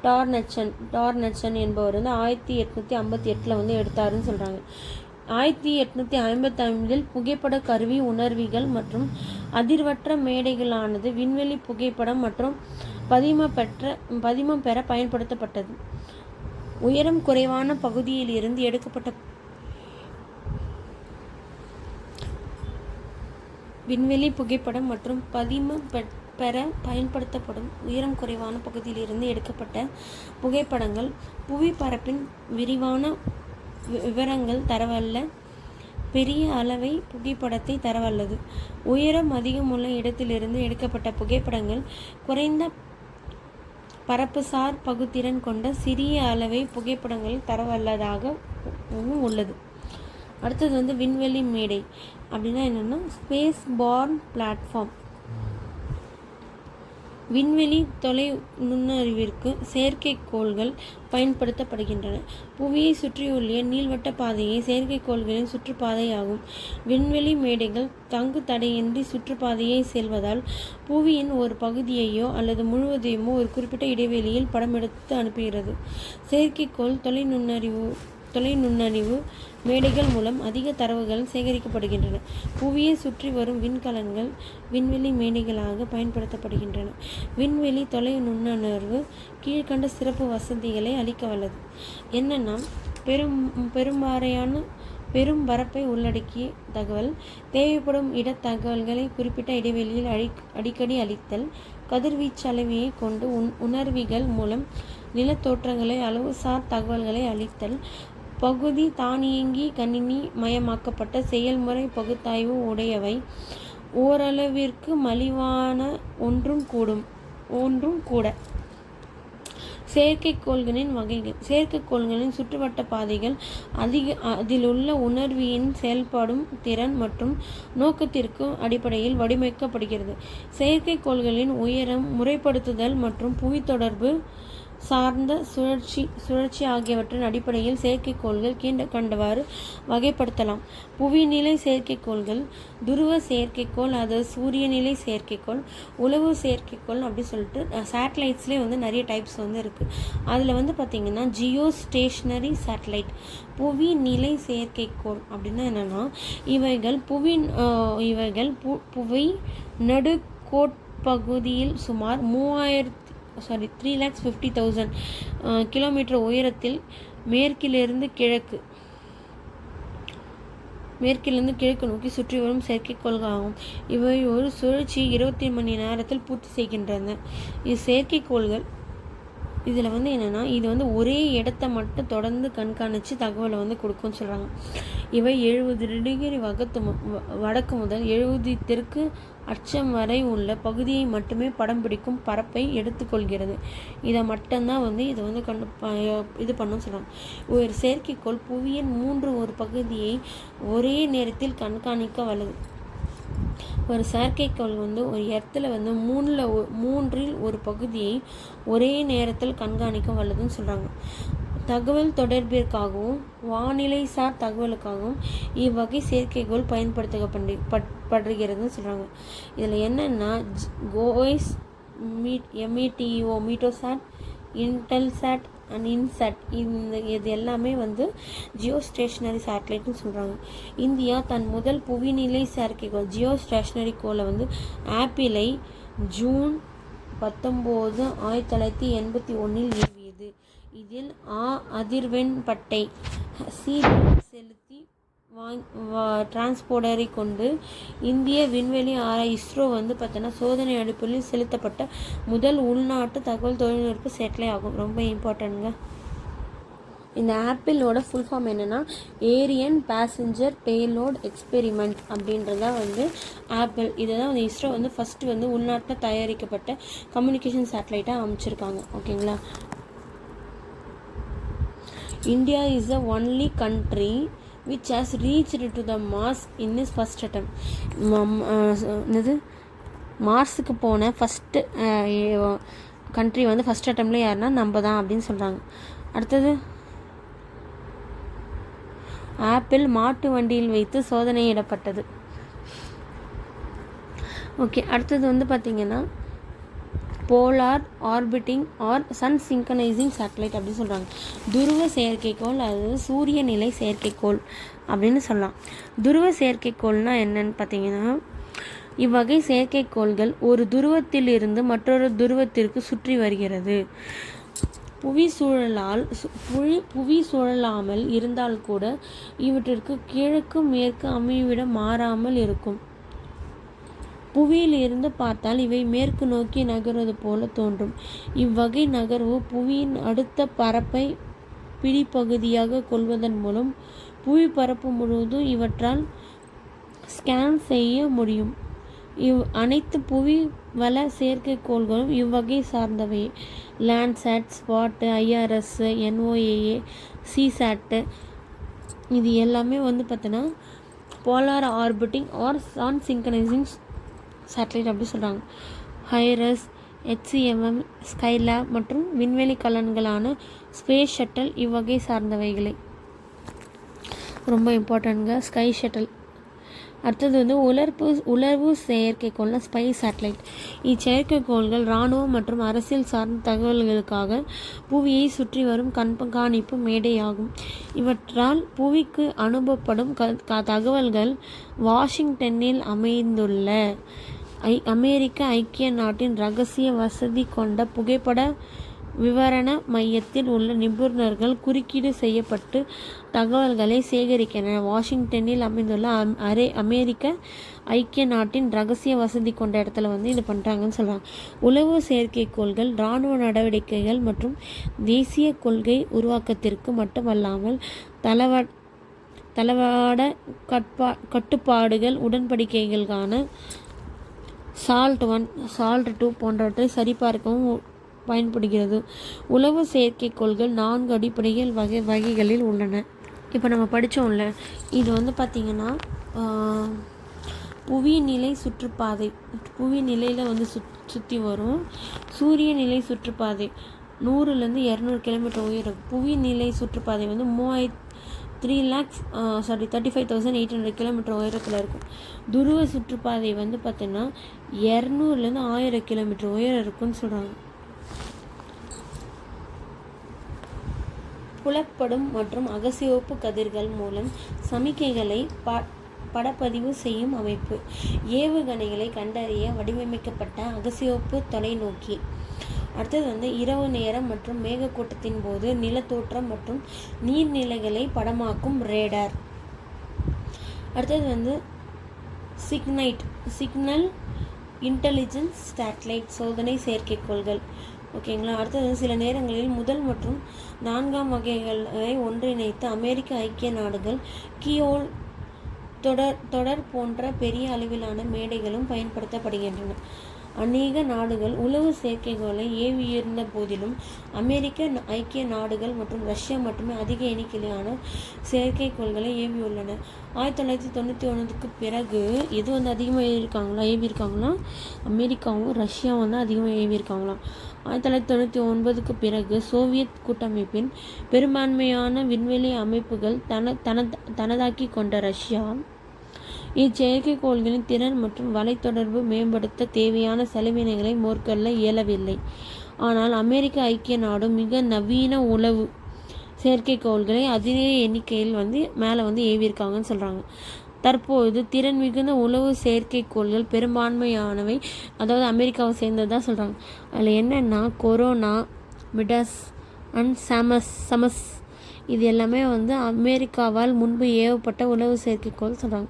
டார்னச்சன் என்பவர் வந்து 1858 வந்து எடுத்தாருன்னு சொல்கிறாங்க. 1855 புகைப்பட கருவி உணர்விகள் மற்றும் அதிர்வற்ற மேடைகளானது விண்வெளி புகைப்படம் மற்றும் பதிமம் பெற பயன்படுத்தப்பட்டது. உயரம் குறைவான பகுதியில் இருந்து எடுக்கப்பட்ட விண்வெளி புகைப்படம் மற்றும் பதிமம் பெற பயன்படுத்தப்படும் உயரம் குறைவான பகுதியிலிருந்து எடுக்கப்பட்ட புகைப்படங்கள் புவி பரப்பின் விரிவான விவரங்கள் தரவல்ல பெரிய அளவை புகைப்படத்தை தரவல்லது. உயரம் அதிகமுள்ள இடத்திலிருந்து எடுக்கப்பட்ட புகைப்படங்கள் குறைந்த பரப்புசார் பகுதிறன் கொண்ட சிறிய அளவை புகைப்படங்கள் தரவல்லதாகவும் உள்ளது. அடுத்தது வந்து விண்வெளி மேடை அப்படின்னா என்னென்னா ஸ்பேஸ் பார்ன் பிளாட்ஃபார்ம். விண்வெளி தொலை நுண்ணறிவிற்கு செயற்கைக்கோள்கள் பயன்படுத்தப்படுகின்றன. புவியை சுற்றியுள்ள நீள்வட்ட பாதையை செயற்கைக்கோள்களின் சுற்றுப்பாதையாகும். விண்வெளி மேடைகள் தங்கு தடையின்றி சுற்றுப்பாதையை செல்வதால் புவியின் ஒரு பகுதியையோ அல்லது முழுவதையுமோ ஒரு குறிப்பிட்ட இடைவெளியில் படமெடுத்து அனுப்புகிறது. செயற்கைக்கோள் தொலை நுண்ணறிவு மேடைகள் மூலம் அதிக தரவுகள் சேகரிக்கப்படுகின்றன. புவியை சுற்றி வரும் விண்கலன்கள் விண்வெளி மேடைகளாக பயன்படுத்தப்படுகின்றன. விண்வெளி தொலை நுண்ணறிவு கீழ்கண்ட சிறப்பு வசதிகளை அளிக்க வல்லது. என்னென்னா பெரும் பரப்பை உள்ளடக்கிய தகவல், தேவைப்படும் தகவல்களை குறிப்பிட்ட இடைவெளியில் அடிக்கடி அளித்தல், கதிர்வீச்சு அளவையை கொண்டு உணர்விகள் மூலம் நிலத்தோற்றங்களை அளவுசார் தகவல்களை அளித்தல், பகுதி தானியங்கி கணினி மயமாக்கப்பட்ட செயல்முறை பகுத்தாய்வு உடையவை, ஓரளவிற்கு மலிவான ஒன்றும் கூட. செயற்கைக்கோள்களின் வகைகள். செயற்கைக்கோள்களின் சுற்றுவட்ட பாதைகள் அதிலுள்ள உணர்வியின் செயல்படும் திறன் மற்றும் நோக்கத்திற்கு அடிப்படையில் வடிவமைக்கப்படுகிறது. செயற்கைக்கோள்களின் உயரம், முறைப்படுத்துதல் மற்றும் புவி தொடர்பு சார்ந்த சுழற்சி ஆகியவற்றின் அடிப்படையில் செயற்கைக்கோள்கள் கீழ்கண்டவாறு வகைப்படுத்தலாம். புவிநிலை செயற்கைக்கோள்கள், துருவ செயற்கைக்கோள், அதாவது சூரியநிலை செயற்கைக்கோள், உளவு செயற்கைக்கோள் அப்படி சொல்லிட்டு சேட்டலைட்ஸ்லேயே வந்து நிறைய டைப்ஸ் வந்து இருக்குது. அதில் வந்து பார்த்திங்கன்னா ஜியோ ஸ்டேஷ்னரி சேட்டலைட், புவி நிலை செயற்கைக்கோள் அப்படின்னா என்னென்னா இவைகள் புவி நடுக்கோட்பகுதியில் சுமார் 350,000 கிலோமீட்டர் உயரத்தில் மேற்கிலிருந்து கிழக்கு நோக்கி சுற்றி வரும் செயற்கைக்கோள்களாகும். இவை ஒரு சுழற்சியை 20 மணி நேரத்தில் பூர்த்தி செய்கின்றன. செயற்கைக்கோள்கள் இதில் வந்து என்னென்னா இது வந்து ஒரே இடத்த மட்டும் தொடர்ந்து கண்காணித்து தகவலை வந்து கொடுக்கும்னு சொல்கிறாங்க. இவை 70 டிகிரி வடக்கு முதல் 70 தெற்கு அச்சம் வரை உள்ள பகுதியை மட்டுமே படம் பிடிக்கும் பரப்பை எடுத்துக்கொள்கிறது. இதை மட்டும்தான் வந்து இது வந்து இது பண்ணணும்னு சொல்கிறாங்க. ஒரு செயற்கைக்கோள் புவியின் ஒரு பகுதியை ஒரே நேரத்தில் கண்காணிக்க வல்லது. ஒரு செயற்கைக்கோள் வந்து ஒரு இடத்துல வந்து மூன்றில் ஒரு பகுதியை ஒரே நேரத்தில் கண்காணிக்க வல்லதுன்னு சொல்கிறாங்க. தகவல் தொடர்பிற்காகவும் வானிலை சார் தகவலுக்காகவும் இவ்வகை செயற்கைக்கோள் பயன்படுத்தப்படுகிறதுன்னு சொல்கிறாங்க. இதில் என்னென்னா கோய்ஸ் METO மீட்டோசாட், இன்டெல்சாட் அண்ட் இன்சாட் இது எல்லாமே ஜியோ ஸ்டேஷனரி சேட்டலைட்னு சொல்கிறாங்க. இந்தியா தன் முதல் புவிநிலை செயற்கைக்கோள் ஜியோ ஸ்டேஷனரி கோளை ஆப்பிளை ஜூன் 19, 1981 ஏவியது. இதில் அதிர்வெண் பட்டை செலுத்தி டிரான்ஸ்போர்டரை கொண்டு இந்திய விண்வெளி இஸ்ரோ சோதனை அடிப்படையில் செலுத்தப்பட்ட முதல் உள்நாட்டு தகவல் தொழில்நுட்ப சேட்டலைட் ஆகும். ரொம்ப இம்பார்ட்டன்ட்ங்க. இந்த ஆப்பிளோட ஃபுல் ஃபார்ம் என்னென்னா ஏரியன் பேசஞ்சர் பேலோட் எக்ஸ்பெரிமெண்ட் அப்படின்றதா ஆப்பிள். இதை தான் இஸ்ரோ ஃபஸ்ட்டு உள்நாட்டில் தயாரிக்கப்பட்ட கம்யூனிகேஷன் சேட்டலைட்டாக அமைச்சிருக்காங்க. ஓகேங்களா. India is the only country which has reached to the Mars in its first attempt. மார்ஸுக்கு போன ஃபஸ்ட்டு கண்ட்ரி ஃபஸ்ட் அட்டம்ப்டில் யாருன்னா நம்ம தான் அப்படின்னு சொல்கிறாங்க. அடுத்தது ஆப்பிள் மாட்டு வண்டியில் வைத்து சோதனையிடப்பட்டது. ஓகே. அடுத்தது பார்த்திங்கன்னா polar orbiting or sun synchronising satellite அப்படின்னு சொல்கிறாங்க. துருவ செயற்கைக்கோள், அதாவது சூரிய நிலை செயற்கைக்கோள் அப்படின்னு சொல்லலாம். துருவ செயற்கைக்கோள்னால் என்னன்னு பார்த்தீங்கன்னா இவ்வகை செயற்கைக்கோள்கள் ஒரு துருவத்திலிருந்து மற்றொரு துருவத்திற்கு சுற்றி வருகிறது. புவி சூழலாமல் இருந்தால் கூட இவற்றிற்கு கிழக்கு மேற்கு அமைவிடம் மாறாமல் இருக்கும். புவியில் இருந்து பார்த்தால் இவை மேற்கு நோக்கி நகர்வது போல தோன்றும். இவ்வகை நகர்வு புவியின் அடுத்த பரப்பை பிடிப்பகுதியாக கொள்வதன் மூலம் புவி பரப்பு முழுவதும் இவற்றால் ஸ்கேன் செய்ய முடியும். அனைத்து புவி வள செயற்கைக்கோள்களும் இவ்வகை சார்ந்தவை. Landsat, SPOT, IRS, NOAA, CSAT இது எல்லாமே பார்த்தோன்னா polar orbiting or sun synchronising satellite அப்படி சொல்கிறாங்க. ஹைரஸ், HCMM, ஸ்கைலேப் மற்றும் விண்வெளி கலன்களான ஸ்பேஸ் ஷட்டல் இவ்வகை சார்ந்தவைகளை. ரொம்ப இம்பார்ட்டன்ட்ங்க ஸ்கை ஷட்டல். அடுத்தது உலர்வு செயற்கைக்கோள்னா ஸ்பைஸ் சேட்டலைட். இச்செயற்கைக்கோள்கள் இராணுவம் மற்றும் அரசியல் சார்ந்த தகவல்களுக்காக புவியை சுற்றி வரும் கண்காணிப்பு மேடையாகும். இவற்றால் புவிக்கு அனுப்பப்படும் தகவல்கள் வாஷிங்டனில் அமைந்துள்ள அமெரிக்க ஐக்கிய நாட்டின் இரகசிய வசதி கொண்ட புகைப்பட விவரண மையத்தில் உள்ள நிபுணர்கள் குறுக்கீடு செய்யப்பட்டு தகவல்களை சேகரிக்கின்றனர். வாஷிங்டனில் அமைந்துள்ள அமெரிக்க ஐக்கிய நாட்டின் இரகசிய வசதி கொண்ட இடத்துல இது பண்ணுறாங்கன்னு சொல்கிறாங்க. உளவு செயற்கைக்கோள்கள் இராணுவ நடவடிக்கைகள் மற்றும் தேசிய கொள்கை உருவாக்கத்திற்கு மட்டுமல்லாமல் தளவாட கட்டுப்பாடுகள் உடன்படிக்கைகளுக்கான SALT 1, SALT 2 போன்றவற்றை சரிபார்க்கவும் பயன்படுகிறது. உளவு செயற்கைக்கோள்கள் 4 அடிப்படையில் வகைகளில் உள்ளன. இப்போ நம்ம படித்தோம்ல, இது பார்த்திங்கன்னா புவிநிலை சுற்றுப்பாதை, புவிநிலையில் சுற்றி வரும். சூரிய நிலை சுற்றுப்பாதை 100லேருந்து 200 கிலோமீட்டர் உயரம். புவிநிலை சுற்றுப்பாதை 35,800 கிலோமீட்டர் உயரத்தில் இருக்கும். துருவ சுற்றுப்பாதை பார்த்தீங்கன்னா 200லேருந்து 1000 கிலோமீட்டர் உயரம் இருக்குன்னு சொல்கிறாங்க. புலப்படும் மற்றும் அகச்சிவப்பு கதிர்கள் மூலம் சமிக்கைகளை படப்பதிவு செய்யும் அமைப்பு. ஏவுகணைகளை கண்டறிய வடிவமைக்கப்பட்ட அகச்சிவப்பு தொலைநோக்கி. அடுத்தது இரவு நேரம் மற்றும் மேகக்கூட்டத்தின் போது நிலத்தோற்றம் மற்றும் நீர்நிலைகளை படமாக்கும் ரேடார். அடுத்தது சிக்னல் இன்டெலிஜென்ஸ் சேட்டலைட் சோதனை செயற்கைக்கோள்கள். ஓகேங்களா. அடுத்தது சில நேரங்களில் முதல் மற்றும் 4ஆம் வகைகளை ஒன்றிணைத்து அமெரிக்க ஐக்கிய நாடுகள் கியோல் தொடர் போன்ற பெரிய அளவிலான மேடைகளும் பயன்படுத்தப்படுகின்றன. அநேக நாடுகள் உளவு செயற்கைக்கோளை ஏவியிருந்த போதிலும் அமெரிக்க ஐக்கிய நாடுகள் மற்றும் ரஷ்யா மட்டுமே அதிக எண்ணிக்கையிலான செயற்கைக்கோள்களை ஏவியுள்ளன. 1991க்கு பிறகு எது வந்து அதிகமாக ஏவியிருக்காங்களா அமெரிக்காவும் ரஷ்யாவும் வந்து அதிகமாக ஏவியிருக்காங்களாம். 1999க்கு பிறகு சோவியத் கூட்டமைப்பின் பெரும்பான்மையான விண்வெளி அமைப்புகள் தனதாக்கி கொண்ட ரஷ்யா இச்செயற்கைக்கோள்களின் திறன் மற்றும் வலைத்தொடர்பு மேம்படுத்த தேவையான செலவினங்களை மேற்கொள்ள இயலவில்லை. ஆனால் அமெரிக்க ஐக்கிய நாடு மிக நவீன உளவு செயற்கைக்கோள்களை அதிக எண்ணிக்கையில் வந்து மேலே வந்து ஏவியிருக்காங்கன்னு சொல்கிறாங்க. தற்போது திறன் மிகுந்த உளவு செயற்கைக்கோள்கள் பெரும்பான்மையானவை அதாவது அமெரிக்காவை சேர்ந்தது தான் சொல்கிறாங்க. அதில் என்னென்னா கொரோனா, மிடஸ் அண்ட் சமஸ் இது எல்லாமே வந்து அமெரிக்காவால் முன்பு ஏவப்பட்ட உளவு செயற்கைக்கோள் சொல்கிறாங்க.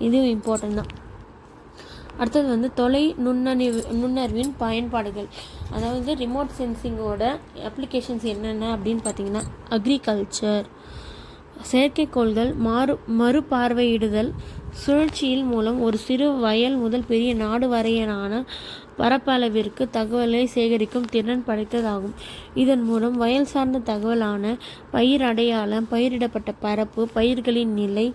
இதுவும் இம்பார்ட்டன்ட் தான். அடுத்தது வந்து தொலை நுண்ணறிவின் பயன்பாடுகள், அதாவது ரிமோட் சென்சிங்கோட அப்ளிகேஷன்ஸ் என்னென்ன அப்படின்னு பார்த்தீங்கன்னா அக்ரிகல்ச்சர், செயற்கைக்கோள்கள் மறுபார்வையிடுதல், சுழற்சியில் மூலம் ஒரு சிறு வயல் முதல் பெரிய நாடு வரையிலான பரப்பளவிற்கு தகவலை சேகரிக்கும் திறன் படைத்ததாகும். இதன் மூலம் வயல் சார்ந்த தகவலான பயிர் அடையாளம், பயிரிடப்பட்ட பரப்பு, பயிர்களின் நிலை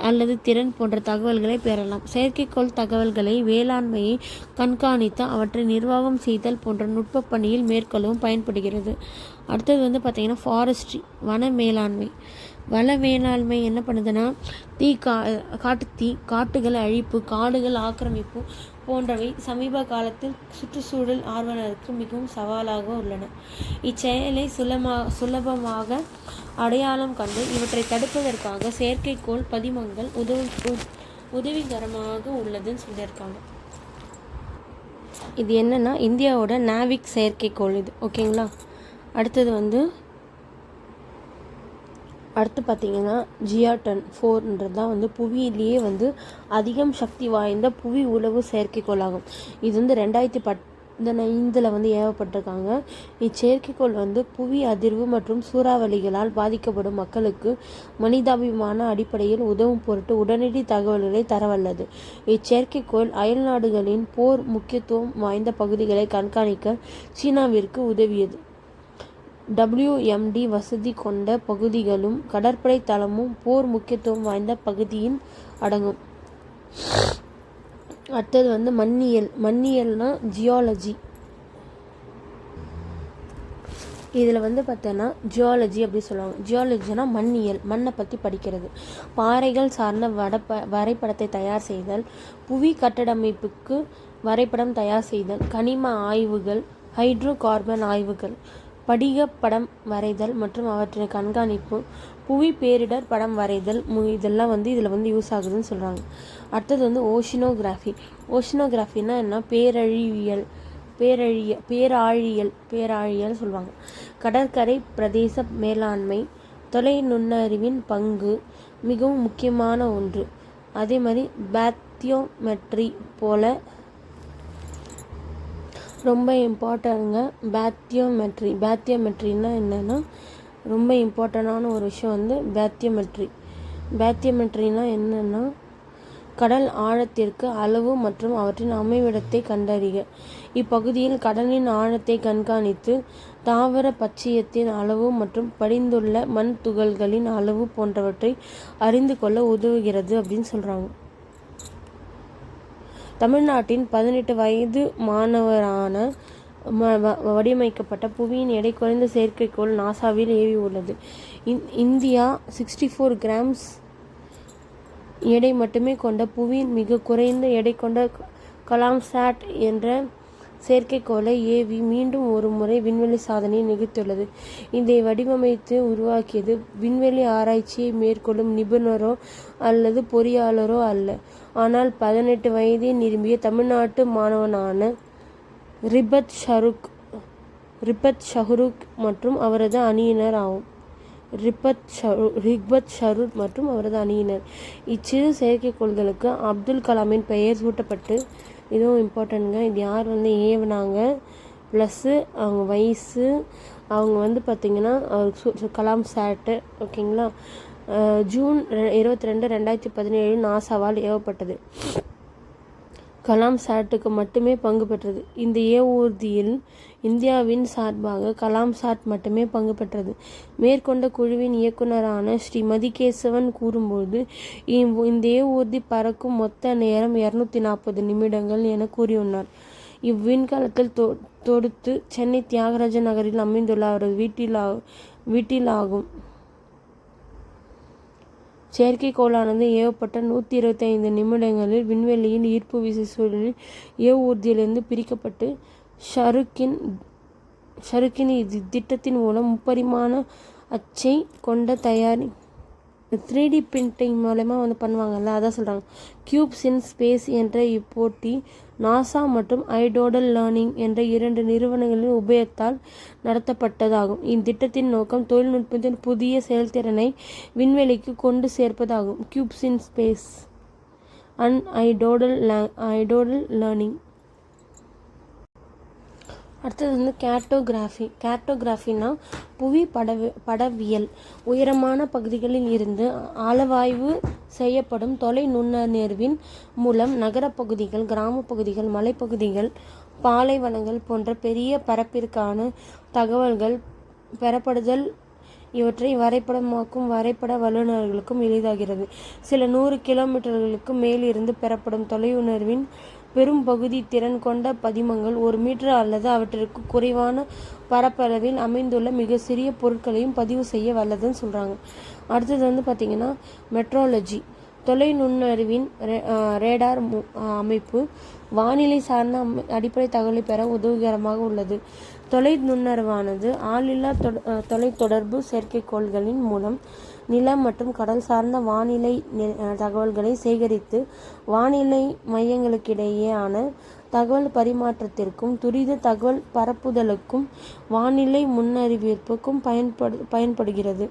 அல்லது திறன் போன்ற தகவல்களை பெறலாம். செயற்கைக்கோள் தகவல்களை வேளாண்மையை கண்காணித்து அவற்றை நிர்வாகம் செய்தல் போன்ற நுட்ப பணியில் மேற்கொள்ளவும் பயன்படுகிறது. அடுத்தது வந்து பார்த்திங்கன்னா ஃபாரஸ்ட்ரி, வன மேலாண்மை. வன மேலாண்மை என்ன பண்ணுதுன்னா காட்டுத்தீ, காட்டுகள் அழிப்பு, காடுகள் ஆக்கிரமிப்பு போன்றவை சமீப காலத்தில் சுற்றுச்சூழல் ஆர்வலருக்கு மிகவும் சவாலாக உள்ளன. இச்செயலை சுலபமாக அடையாளம் கண்டு இவற்றை தடுப்பதற்காக செயற்கைக்கோள் பதிமங்கள் உதவிகரமாக உள்ளதுன்னு சொல்லியிருக்காங்க. இது என்னன்னா இந்தியாவோட நாவிக் செயற்கைக்கோள் இது. ஓகேங்களா. அடுத்து பார்த்திங்கன்னா ஜியாட்டன் 4ன்றது தான் வந்து புவியிலேயே வந்து அதிகம் சக்தி வாய்ந்த புவி உளவு செயற்கைக்கோள் ஆகும். இது வந்து 2015 வந்து ஏவப்பட்டிருக்காங்க. இச்செயற்கைக்கோள் வந்து புவி அதிர்வு மற்றும் சூறாவளிகளால் பாதிக்கப்படும் மக்களுக்கு மனிதாபிமான அடிப்படையில் உதவும் பொருட்டு உடனடி தகவல்களை தரவல்லது. இச்செயற்கைக்கோள் அயல் நாடுகளின் போர் முக்கியத்துவம் வாய்ந்த பகுதிகளை கண்காணிக்க சீனாவிற்கு உதவியது. WMD வசதி கொண்ட பகுதிகளும் கடற்படை தளமும் போர் முக்கியத்துவம் வாய்ந்த பகுதியின் அடங்கும். அடுத்தது வந்து மண்ணியல்னா ஜியாலஜி. இதில் வந்து பார்த்தோன்னா ஜியாலஜி அப்படி சொல்லுவாங்க. ஜியாலஜினா மண்ணியல், மண்ணை பற்றி படிக்கிறது. பாறைகள் சார்ந்த வரைபடத்தை தயார் செய்தல், புவி கட்டமைப்புக்கு வரைபடம் தயார் செய்தல், கனிம ஆய்வுகள், ஹைட்ரோ கார்பன் ஆய்வுகள், படிக படம் வரைதல் மற்றும் அவற்றின் கண்காணிப்பு, புவி பேரிடர் படம் வரைதல் இதெல்லாம் வந்து இதில் வந்து யூஸ் ஆகுதுன்னு சொல்கிறாங்க. அடுத்தது வந்து ஓஷினோகிராஃபின்னா என்ன? பேராழியல் சொல்லுவாங்க. கடற்கரை பிரதேச மேலாண்மை, தொலை நுண்ணறிவின் பங்கு மிகவும் முக்கியமான ஒன்று. அதே மாதிரி பேத்தியோமெட்ரி போல ரொம்ப இம்பார்ட்டன்ங்க. பேத்தியோமெட்ரின்னா என்னென்னா ரொம்ப இம்பார்ட்டண்டான ஒரு விஷயம் வந்து பேத்தியோமெட்ரினா என்னென்னா கடல் ஆழத்திற்கு அளவு மற்றும் அவற்றின் அமைவிடத்தை கண்டறிக. இப்பகுதியில் கடலின் ஆழத்தை கண்காணித்து தாவர பச்சையத்தின் அளவு மற்றும் படிந்துள்ள மண் துகள்களின் அளவு போன்றவற்றை அறிந்து கொள்ள உதவுகிறது அப்படின்னு சொல்கிறாங்க. தமிழ்நாட்டின் 18 வயது மாணவரான வடிவமைக்கப்பட்ட புவியின் எடை குறைந்த செயற்கைக்கோள் நாசாவில் ஏவி உள்ளது. இந்தியா 64 கிராம்ஸ் எடை மட்டுமே கொண்ட புவியின் மிக குறைந்த எடை கொண்ட கலாம்சாட் என்ற செயற்கைக்கோளை ஏவி மீண்டும் ஒரு முறை விண்வெளி சாதனையை நிகழ்த்தியுள்ளது. இதை வடிவமைத்து உருவாக்கியது விண்வெளி ஆராய்ச்சியை மேற்கொள்ளும் நிபுணரோ அல்லது பொறியாளரோ அல்ல, ஆனால் 18 வயதை நிரம்பிய தமிழ்நாட்டு மாணவனான ரிபத் ஷஹ்ருக் மற்றும் அவரது அணியினர் ஆகும். மற்றும் அவரது அணியினர் இச்சிறு செயற்கைக்கோள்களுக்கு அப்துல் கலாமின் பெயர் சூட்டப்பட்டு, இதுவும் இம்பார்ட்டன்ட்ங்க. இது யார் வந்து ஏவினாங்க, ப்ளஸ்ஸு அவங்க வயசு, அவங்க வந்து பார்த்திங்கன்னா கலாம் சாட்டு. ஓகேங்களா. ஜூன் 22, 2017 நாசாவால் ஏவப்பட்டது. கலாம் சாட்டுக்கு மட்டுமே பங்கு பெற்றது. இந்த ஏவூர்தியில் இந்தியாவின் சார்பாக கலாம் சாட் மட்டுமே பங்கு பெற்றது. மேற்கொண்ட குழுவின் இயக்குநரான ஸ்ரீ மதிகேசவன் கூறும்போது, இந்த ஏவூர்தி பறக்கும் மொத்த நேரம் 240 நிமிடங்கள் என கூறியுள்ளார். இவ்விண்கலத்தில் தொடுத்து சென்னை தியாகராஜ நகரில் அமைந்துள்ள அவரது வீட்டிலாகும். செயற்கைக்கோளானது ஏவப்பட்ட 125 நிமிடங்களில் விண்வெளியின் ஈர்ப்பு விசை சூழலில் ஏவூர்தியிலிருந்து பிரிக்கப்பட்டு ஷருக்கின் திட்டத்தின் மூலம் முப்பரிமாண அச்சை கொண்ட 3D பிரிண்டிங் மூலமா பண்ணுவாங்கல்ல, அதான் சொல்கிறாங்க. கியூப்ஸ் இன் ஸ்பேஸ் என்ற இப்போட்டி நாசா மற்றும் ஐடோடல் லேர்னிங் என்ற 2 நிறுவனங்களின் உபயத்தால் நடத்தப்பட்டதாகும். இத்திட்டத்தின் நோக்கம் தொழில்நுட்பத்தின் புதிய செயல்திறனை விண்வெளிக்கு கொண்டு சேர்ப்பதாகும். கியூப்ஸ் இன் ஸ்பேஸ் அண்ட் ஐடோடல் லேர்னிங். அடுத்தது கேர்டோகிராஃபினா புவி படவியல். உயரமான பகுதிகளில் இருந்து ஆழவாய்வு செய்யப்படும் தொலை நுண்ணறிவின் மூலம் நகரப்பகுதிகள், கிராமப்பகுதிகள், மலைப்பகுதிகள், பாலைவனங்கள் போன்ற பெரிய பரப்பிற்கான தகவல்கள் பெறப்படுதல். இவற்றை வரைபடமாக்கும் வரைபட வல்லுநர்களுக்கும் எளிதாகிறது. சில 100 கிலோமீட்டர்களுக்கு மேலிருந்து பெறப்படும் தொலையுணர்வின் பெரும் பகுதி திறன் கொண்ட பதிமங்கள் 1 மீட்டர் அல்லது அவற்றிற்கு குறைவான பரப்பளவில் அமைந்துள்ள மிக சிறிய பொருட்களையும் பதிவு செய்ய வல்லதுன்னு சொல்கிறாங்க. அடுத்தது பார்த்திங்கன்னா மெட்ரோலஜி. தொலை நுண்ணறிவின் ரேடார் அமைப்பு வானிலை சார்ந்த அடிப்படை தகவலை பெற உதவிகரமாக உள்ளது. தொலை நுண்ணறிவானது ஆளில்லா தொலைத்தொடர்பு செயற்கைக்கோள்களின் மூலம் நிலம் மற்றும் கடல் சார்ந்த வானிலை தகவல்களை சேகரித்து வானிலை மையங்களுக்கிடையேயான தகவல் பரிமாற்றத்திற்கும் துரித தகவல் பரப்புதலுக்கும் வானிலை முன்னறிவிப்புக்கும் பயன்படுகிறது.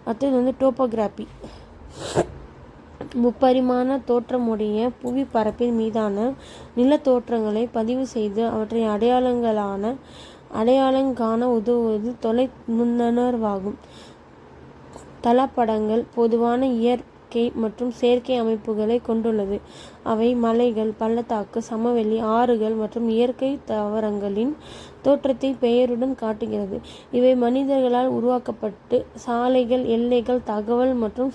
அடுத்தது டோபோகிராபி. முப்பரிமாண தோற்றமுடைய புவி பரப்பின் மீதான நிலத்தோற்றங்களை பதிவு செய்து அவற்றை அடையாளங் காண உதவுவது தொலை நுண்ணறிவாகும். தளப்படங்கள் பொதுவான இயற்கை மற்றும் செயற்கை அமைப்புகளை கொண்டுள்ளது. அவை மலைகள், பள்ளத்தாக்கு, சமவெளி, ஆறுகள் மற்றும் இயற்கை தாவரங்களின் தோற்றத்தை பெயருடன் காட்டுகிறது. இவை மனிதர்களால் உருவாக்கப்பட்டு சாலைகள், எல்லைகள், தகவல் மற்றும்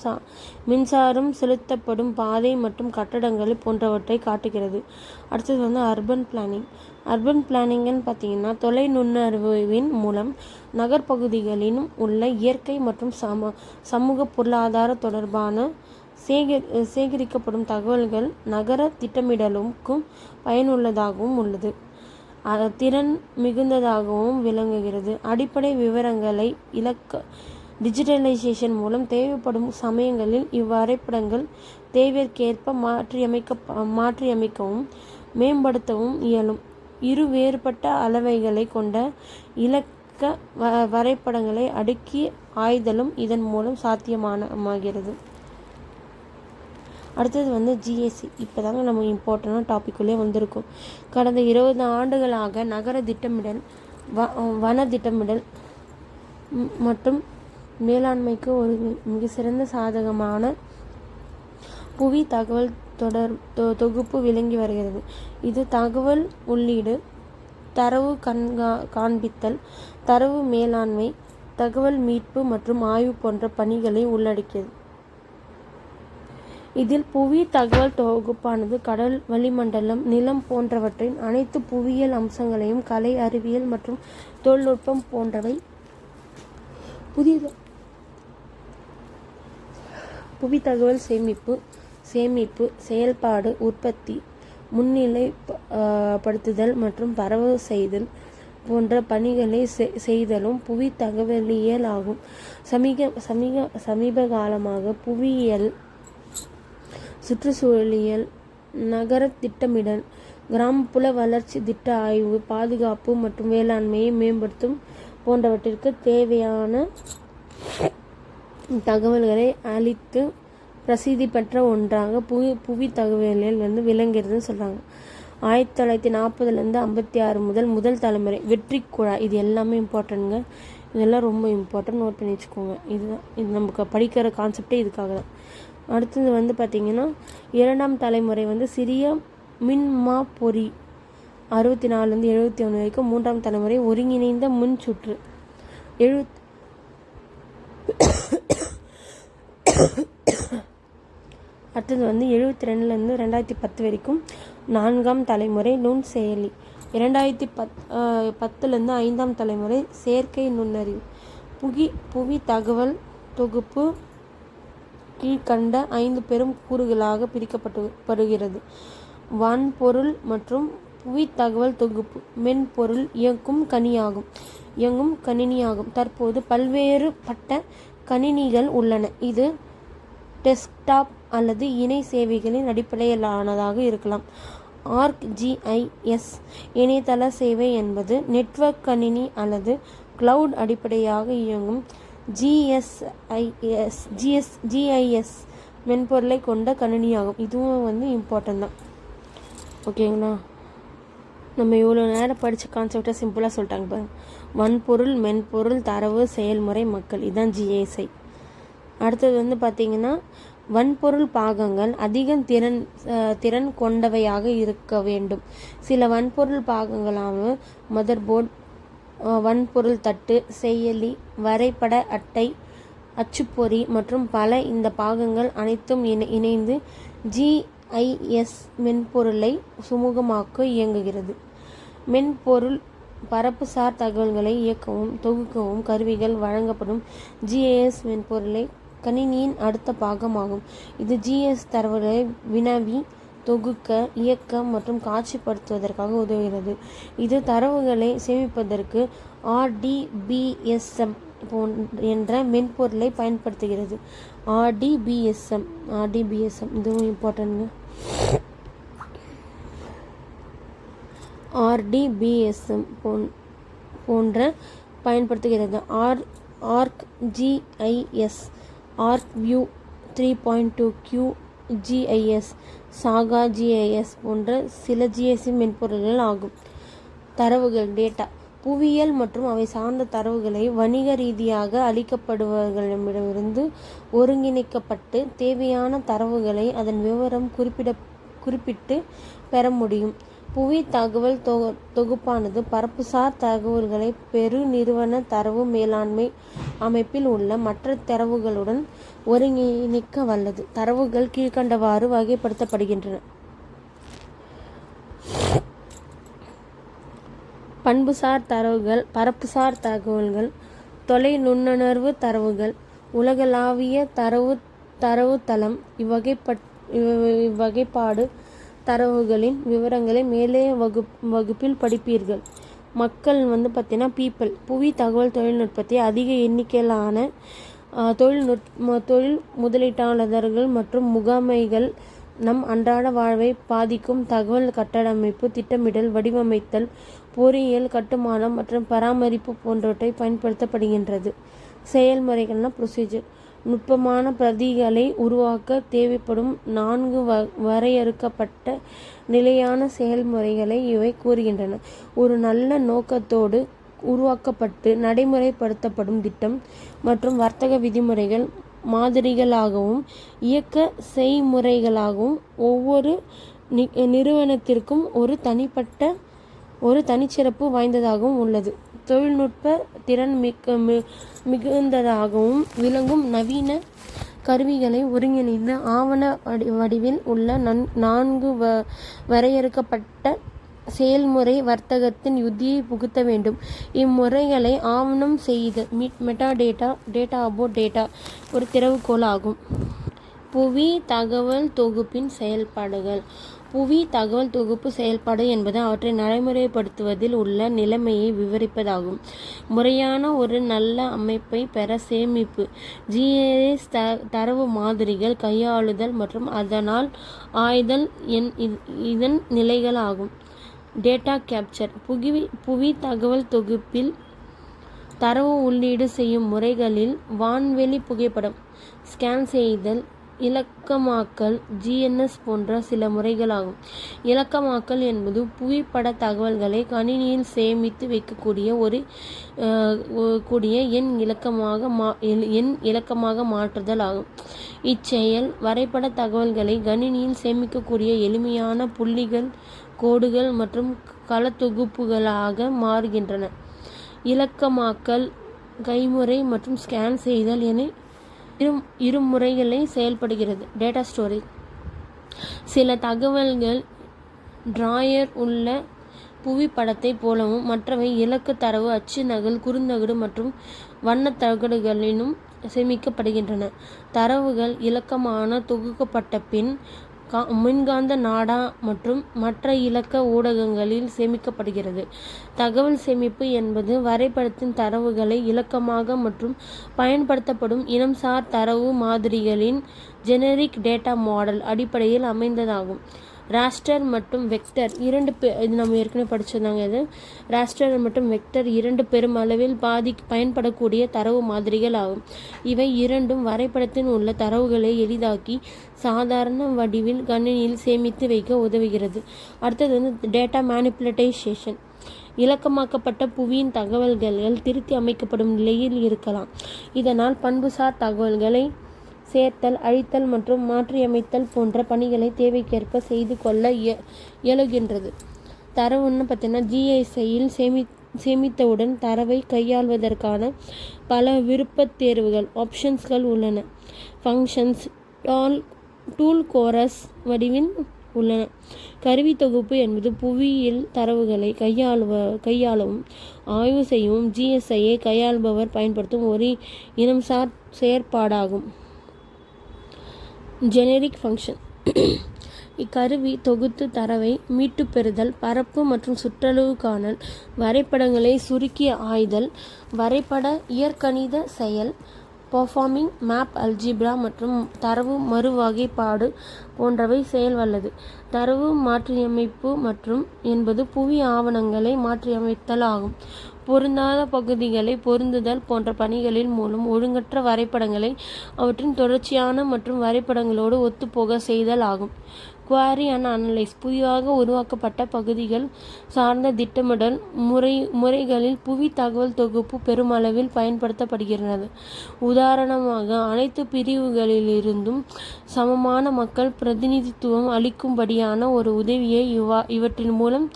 மின்சாரம் செலுத்தப்படும் பாதை மற்றும் கட்டடங்கள் போன்றவற்றை காட்டுகிறது. அடுத்தது அர்பன் பிளானிங். அர்பன் பிளானிங்னு பார்த்தீங்கன்னா தொலை நுண்ணறிவின் மூலம் நகர்ப்பகுதிகளிலும் உள்ள இயற்கை மற்றும் சமூக பொருளாதார தொடர்பான சேகரிக்கப்படும் தகவல்கள் நகர திட்டமிடலுக்கும் பயனுள்ளதாகவும் உள்ளது. திறன் மிகுந்ததாகவும் விளங்குகிறது. அடிப்படை விவரங்களை டிஜிட்டலைசேஷன் மூலம் தேவைப்படும் சமயங்களில் இவ்வரைபடங்கள் தேவைக்கேற்ப மாற்றியமைக்கவும் மேம்படுத்தவும் இயலும். இரு வேறுபட்ட அளவைகளை கொண்ட இலக்க வரைபடங்களை அடுக்கி ஆய்தலும் இதன் மூலம் சாத்தியமாகிறது. அடுத்தது ஜிஎஸ்சி. இப்போதாங்க நம்ம இம்பார்ட்டண்டான டாபிக்குள்ளே வந்திருக்கோம். கடந்த 20 ஆண்டுகளாக நகர திட்டமிடல், வன திட்டமிடல் மற்றும் மேலாண்மைக்கு ஒரு மிக சிறந்த சாதகமான புவி தகவல் தொகுப்பு விளங்கி வருகிறது. இது தகவல் உள்ளீடு, தரவு காண்பித்தல், தரவு மேலாண்மை, தகவல் மீட்பு மற்றும் ஆய்வு போன்ற பணிகளை உள்ளடக்கியது. இதில் புவி தகவல் தொகுப்பானது கடல், வளிமண்டலம், நிலம் போன்றவற்றின் அனைத்து புவியியல் அம்சங்களையும் கலை, அறிவியல் மற்றும் தொழில்நுட்பம் போன்றவை புவி தகவல் சேமிப்பு, செயல்பாடு, உற்பத்தி, முன்னிலைப்படுத்துதல் மற்றும் பரவ செய்தல் போன்ற பணிகளை செய்தலும் புவி தகவலியல் ஆகும். சமீப காலமாக புவியியல், சுற்றுச்சூழலியல், நகர திட்டமிடல், கிராமப்புற வளர்ச்சி திட்ட ஆய்வு, பாதுகாப்பு மற்றும் வேளாண்மையை மேம்படுத்தும் போன்றவற்றிற்கு தேவையான தகவல்களை அளித்து பிரசித்தி பெற்ற ஒன்றாக புவி தகவலியல் விளங்குகிறதுன்னு சொல்கிறாங்க. 1940 56 முதல் தலைமுறை வெற்றி குழாய். இது எல்லாமே இம்பார்ட்டன்ட்ங்க. இதெல்லாம் ரொம்ப இம்பார்ட்டன்ட், நோட் பண்ணி வச்சுக்கோங்க. இது நமக்கு படிக்கிற கான்செப்டே இதுக்காக தான். அடுத்தது பார்த்திங்கன்னா 2ஆம் தலைமுறை சிறிய மின்மா பொறி 64லேருந்து 71 வரைக்கும் 3ஆம் தலைமுறை ஒருங்கிணைந்த மின் சுற்று. அடுத்தது 72லேருந்து 2010 வரைக்கும் 4ஆம் தலைமுறை நுண்செயலி. 2010லேருந்து 5ஆம் தலைமுறை செயற்கை நுண்ணறிவு. புவி தகவல் தொகுப்பு கீழ்கண்ட 5 பெரும் கூறுகளாக பிரிக்கப்படுகிறது. வான்பொருள் மற்றும் புவி தகவல் தொகுப்பு. மென்பொருள் இயங்கும் கணினியாகும். தற்போது பல்வேறு பட்ட கணினிகள் உள்ளன. இது டெஸ்க்டாப் அல்லது இணை சேவைகளின் அடிப்படையிலானதாக இருக்கலாம். ArcGIS இணையதள சேவை என்பது நெட்வொர்க் கணினி அல்லது கிளவுட் அடிப்படையாக இயங்கும் GIS மென்பொருளை கொண்ட கணினியாகும். இதுவும் இம்பார்ட்டன்ட் தான். ஓகேங்களா? நம்ம இவ்வளோ நேரம் படித்த கான்செப்டை சிம்பிளாக சொல்லிட்டாங்க பாருங்க. வன்பொருள், மென்பொருள், தரவு, செயல்முறை, மக்கள். இதுதான் GIS. அடுத்தது பார்த்திங்கன்னா வன்பொருள் பாகங்கள் அதிக திறன் கொண்டவையாக இருக்க வேண்டும். சில வன்பொருள் பாகங்களான மதர்போர்டு, வன்பொருள் தட்டு, செயலி, வரைபட அட்டை, அச்சுப்பொறி மற்றும் பல. இந்த பாகங்கள் அனைத்தும் இணைந்து GIS மென்பொருளை சுமூகமாக்க இயங்குகிறது. மென்பொருள் பரப்புசார் தகவல்களை இயக்கவும் தொகுக்கவும் கருவிகள் வழங்கப்படும். GIS மென்பொருளை கணினியின் அடுத்த பாகமாகும். இது GIS தரவுகளை வினவி தொகுக்க, இயக்க மற்றும் காட்சிப்படுத்துவதற்காக உதவுகிறது. இது தரவுகளை சேமிப்பதற்கு RDBSM என்ற மென்பொருளை பயன்படுத்துகிறது. RDBSM இதுவும் இம்பார்ட்டன்ட்ங்க. RDBSM போன்ற பயன்படுத்துகிறது. ArcGIS, ArcView 3.2, QGIS, Saga GIS போன்ற சில GIS மென்பொருள்கள் ஆகும். தரவுகள் டேட்டா. புவியியல் மற்றும் அவை சார்ந்த தரவுகளை வணிக ரீதியாக அளிக்கப்படுபவர்களிடமிருந்து ஒருங்கிணைக்கப்பட்டு தேவையான தரவுகளை அதன் விவரம் குறிப்பிட்டு பெற முடியும். புவி தகவல் தொகுப்பானது பரப்புசார் தகவல்களை பெருநிறுவன தரவு மேலாண்மை அமைப்பில் உள்ள மற்ற தரவுகளுடன் ஒருங்கிணைக்க வல்லது. தரவுகள் கீழ்கண்டவாறு வகைப்படுத்தப்படுகின்றன. பண்புசார் தரவுகள், பரப்புசார் தகவல்கள், தொலை நுண்ணுணர்வு தரவுகள், உலகளாவிய தரவுத்தளம். இவ்வகைப்பாடு தரவுகளின் விவரங்களை மேலே வகுப்பில் படிப்பீர்கள். மக்கள் பார்த்தீங்கன்னா பீப்பிள். புவி தகவல் தொழில்நுட்பத்தை அதிக எண்ணிக்கையிலான தொழில் முதலீட்டாளர்கள் மற்றும் முகாமைகள் நம் அன்றாட வாழ்வை பாதிக்கும். தகவல் கட்டமைப்பு, திட்டமிடல், வடிவமைத்தல், பொறியியல், கட்டுமானம் மற்றும் பராமரிப்பு போன்றவற்றை பயன்படுத்தப்படுகின்றது. செயல்முறைகள்னா ப்ரொசீஜர். நுட்பமான பிரதிகளை உருவாக்க தேவைப்படும் 4 வரையறுக்கப்பட்ட நிலையான செயல்முறைகளை இவை கூறுகின்றன. ஒரு நல்ல நோக்கத்தோடு உருவாக்கப்பட்டு நடைமுறைப்படுத்தப்படும் திட்டம் மற்றும் வர்த்தக விதிமுறைகள் மாதிரிகளாகவும் இயக்க செய்முறைகளாகவும் ஒவ்வொரு நிறுவனத்திற்கும் ஒரு தனிச்சிறப்பு வாய்ந்ததாகவும் உள்ளது. தொழில்நுட்ப திறன் மிகுந்ததாகவும் விளங்கும் நவீன கருவிகளை ஒருங்கிணைந்து ஆவண வடிவில் உள்ள 4 வரையறுக்கப்பட்ட செயல்முறை வர்த்தகத்தின் யுத்தியை புகுத்த வேண்டும். இம்முறைகளை ஆவணம் செய்த மெட்டாடேட்டா, டேட்டா அபவுட் டேட்டா ஒரு திறவுகோல் ஆகும். புவி தகவல் தொகுப்பின் செயல்பாடுகள். புவி தகவல் தொகுப்பு செயல்பாடு என்பது அவற்றை நடைமுறைப்படுத்துவதில் உள்ள நிலைமையை விவரிப்பதாகும். முறையான ஒரு நல்ல அமைப்பை பெற சேமிப்பு, GIS தரவு மாதிரிகள் கையாளுதல் மற்றும் அதனால் ஆய்தல் இதன் நிலைகளாகும். Data capture. புவி தகவல் தொகுப்பில் தரவு உள்ளீடு செய்யும் முறைகளில் வான்வெளி புகைப்படம், ஸ்கேன் செய்தல், இலக்கமாக்கல் ஜிஎன்எஸ் போன்ற சில முறைகளாகும். இலக்கமாக்கல் என்பது புவிப்பட தகவல்களை கணினியில் சேமித்து வைக்கக்கூடிய ஒரு எண் இலக்கமாக மாற்றுதல் ஆகும். இச்செயல் வரைபட தகவல்களை கணினியில் சேமிக்கக்கூடிய எளிமையான புள்ளிகள், கோடுகள் மற்றும் களத்தொகுப்புகளாக மாறுகின்றன. இலக்கமாக்கல் கைமுறை மற்றும் ஸ்கேன் செய்தல் என இரு முறைகளை செயல்படுகிறது. Data storage. சில தகவல்கள் டிராயர் உள்ள புவிப்படத்தை போலவும் மற்றவை இலக்கு தரவு அச்சு நகல், குறுந்தகடு மற்றும் வண்ணத் தகடுகளிலும் சேமிக்கப்படுகின்றன. தரவுகள் இலக்கமான தொகுக்கப்பட்ட பின் மின்காந்த நாடா மற்றும் மற்ற இலக்க ஊடகங்களில் சேமிக்கப்படுகிறது. தகவல் சேமிப்பு என்பது வரைபடத்தின் தரவுகளை இலக்கமாக மற்றும் பயன்படுத்தப்படும் இனம்சார் தரவு மாதிரிகளின் ஜெனரிக் டேட்டா மாடல் அடிப்படையில் அமைந்ததாகும். ராஸ்டர் மற்றும் வெக்டர் இது நம்ம ஏற்கனவே படிச்சிருந்தாங்க. இது ராஸ்டர் மற்றும் வெக்டர் இரண்டு பெருமளவில் பயன்படக்கூடிய தரவு மாதிரிகள் ஆகும். இவை இரண்டும் வரைபடத்தில் உள்ள தரவுகளை எளிதாக்கி சாதாரண வடிவில் கணினியில் சேமித்து வைக்க உதவுகிறது. அடுத்தது டேட்டா மேனிப்புலேஷன். இலக்கமாக்கப்பட்ட புவியின் தகவல்கள் திருத்தி அமைக்கப்படும் நிலையில் இருக்கலாம். இதனால் பண்புசார் தகவல்களை சேர்த்தல், அழித்தல் மற்றும் மாற்றியமைத்தல் போன்ற பணிகளை தேவைக்கேற்ப செய்து கொள்ள இயலுகின்றது. தரவுன்னு பார்த்தீங்கன்னா ஜிஎஸ்ஐயில் சேமித்தவுடன் தரவை கையாள்வதற்கான பல விருப்பத் தேர்வுகள் ஆப்ஷன்ஸ்கள் உள்ளன. ஃபங்க்ஷன்ஸ் டூல் கோரஸ் வடிவில் உள்ளன. கருவி தொகுப்பு என்பது புவியியல் தரவுகளை கையாளவும் ஆய்வு செய்யவும் ஜிஎஸ்ஐயை கையாள்பவர் பயன்படுத்தும் ஒரு இனம்சார் செயற்பாடாகும். Generic function. இக்கருவி தொகுத்து தரவை மீட்டு பெறுதல், பரப்பு மற்றும் சுற்றளவு காணல், வரைபடங்களை சுருக்கி ஆய்தல், வரைபட இயற்கணித செயல், பெர்ஃபார்மிங் மேப் அல்ஜிப்ரா மற்றும் தரவு மறுவகைப்பாடு போன்றவை செயல் வல்லது. தரவு மாற்றியமைப்பு என்பது புவி ஆவணங்களை மாற்றியமைத்தல் ஆகும். பொருந்தாத பகுதிகளை பொருந்துதல் போன்ற பணிகளின் மூலம் ஒழுங்கற்ற வரைபடங்களை அவற்றின் தொடர்ச்சியான மற்றும் வரைபடங்களோடு ஒத்துப்போக செய்தல் ஆகும். Quarry and analyse. புதிதாக உருவாக்கப்பட்ட பகுதிகள் சார்ந்த திட்டமிடல் முறைகளில் புவி தகவல் தொகுப்பு பெருமளவில் பயன்படுத்தப்படுகிறது. உதாரணமாக, அனைத்து பிரிவுகளிலிருந்தும் சமமான மக்கள் பிரதிநிதித்துவம் அளிக்கும்படியான ஒரு உதவியை இவற்றின் மூலம்